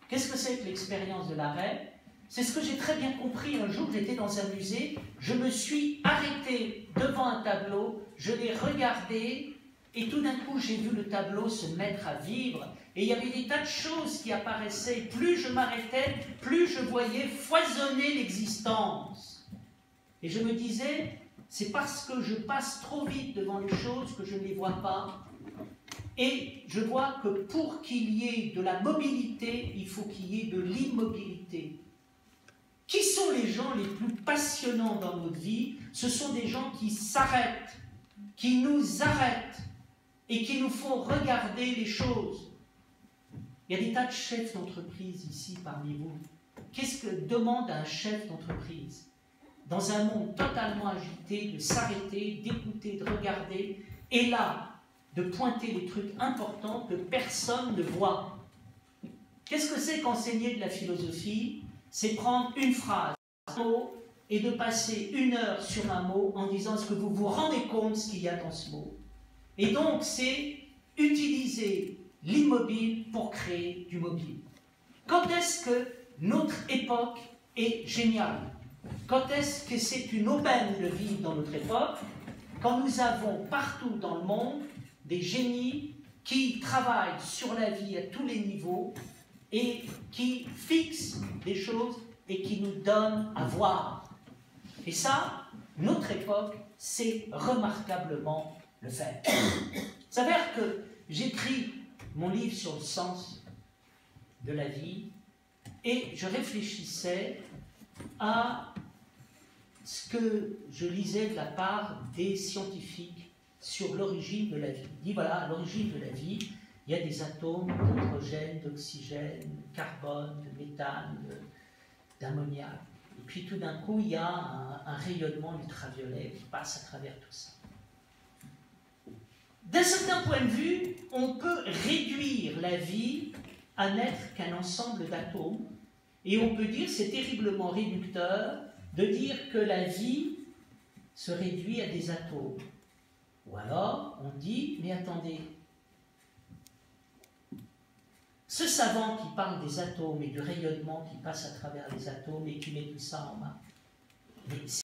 Qu'est-ce que c'est que l'expérience de l'arrêt? C'est ce que j'ai très bien compris un jour. J'étais dans un musée, je me suis arrêté devant un tableau, je l'ai regardé, et tout d'un coup, j'ai vu le tableau se mettre à vivre. Et il y avait des tas de choses qui apparaissaient. Plus je m'arrêtais, plus je voyais foisonner l'existence. Et je me disais, c'est parce que je passe trop vite devant les choses que je ne les vois pas. Et je vois que pour qu'il y ait de la mobilité, il faut qu'il y ait de l'immobilité. Qui sont les gens les plus passionnants dans notre vie? Ce sont des gens qui s'arrêtent, qui nous arrêtent et qui nous font regarder les choses. Il y a des tas de chefs d'entreprise ici parmi vous. Qu'est-ce que demande un chef d'entreprise? Dans un monde totalement agité, de s'arrêter, d'écouter, de regarder, et là, de pointer les trucs importants que personne ne voit. Qu'est-ce que c'est qu'enseigner de la philosophie? C'est prendre une phrase, un mot, et de passer 1 heure sur un mot en disant est-ce que vous vous rendez compte de ce qu'il y a dans ce mot? Et donc, c'est utiliser l'immobile pour créer du mobile. Quand est-ce que notre époque est géniale? Quand est-ce que c'est une aubaine de vivre dans notre époque? Quand nous avons partout dans le monde des génies qui travaillent sur la vie à tous les niveaux et qui fixent des choses et qui nous donnent à voir. Et ça, notre époque sait remarquablement le faire. Ça veut dire que j'écris mon livre sur le sens de la vie et je réfléchissais à ce que je lisais de la part des scientifiques sur l'origine de la vie. Il dit voilà, à l'origine de la vie, il y a des atomes d'hydrogène, d'oxygène, de carbone, de méthane, d'ammoniac. Et puis tout d'un coup, il y a un rayonnement ultraviolet qui passe à travers tout ça. D'un certain point de vue, on peut réduire la vie à n'être qu'un ensemble d'atomes, et on peut dire, c'est terriblement réducteur, de dire que la vie se réduit à des atomes. Ou alors, on dit, mais attendez, ce savant qui parle des atomes et du rayonnement qui passe à travers les atomes et qui met tout ça en main, mais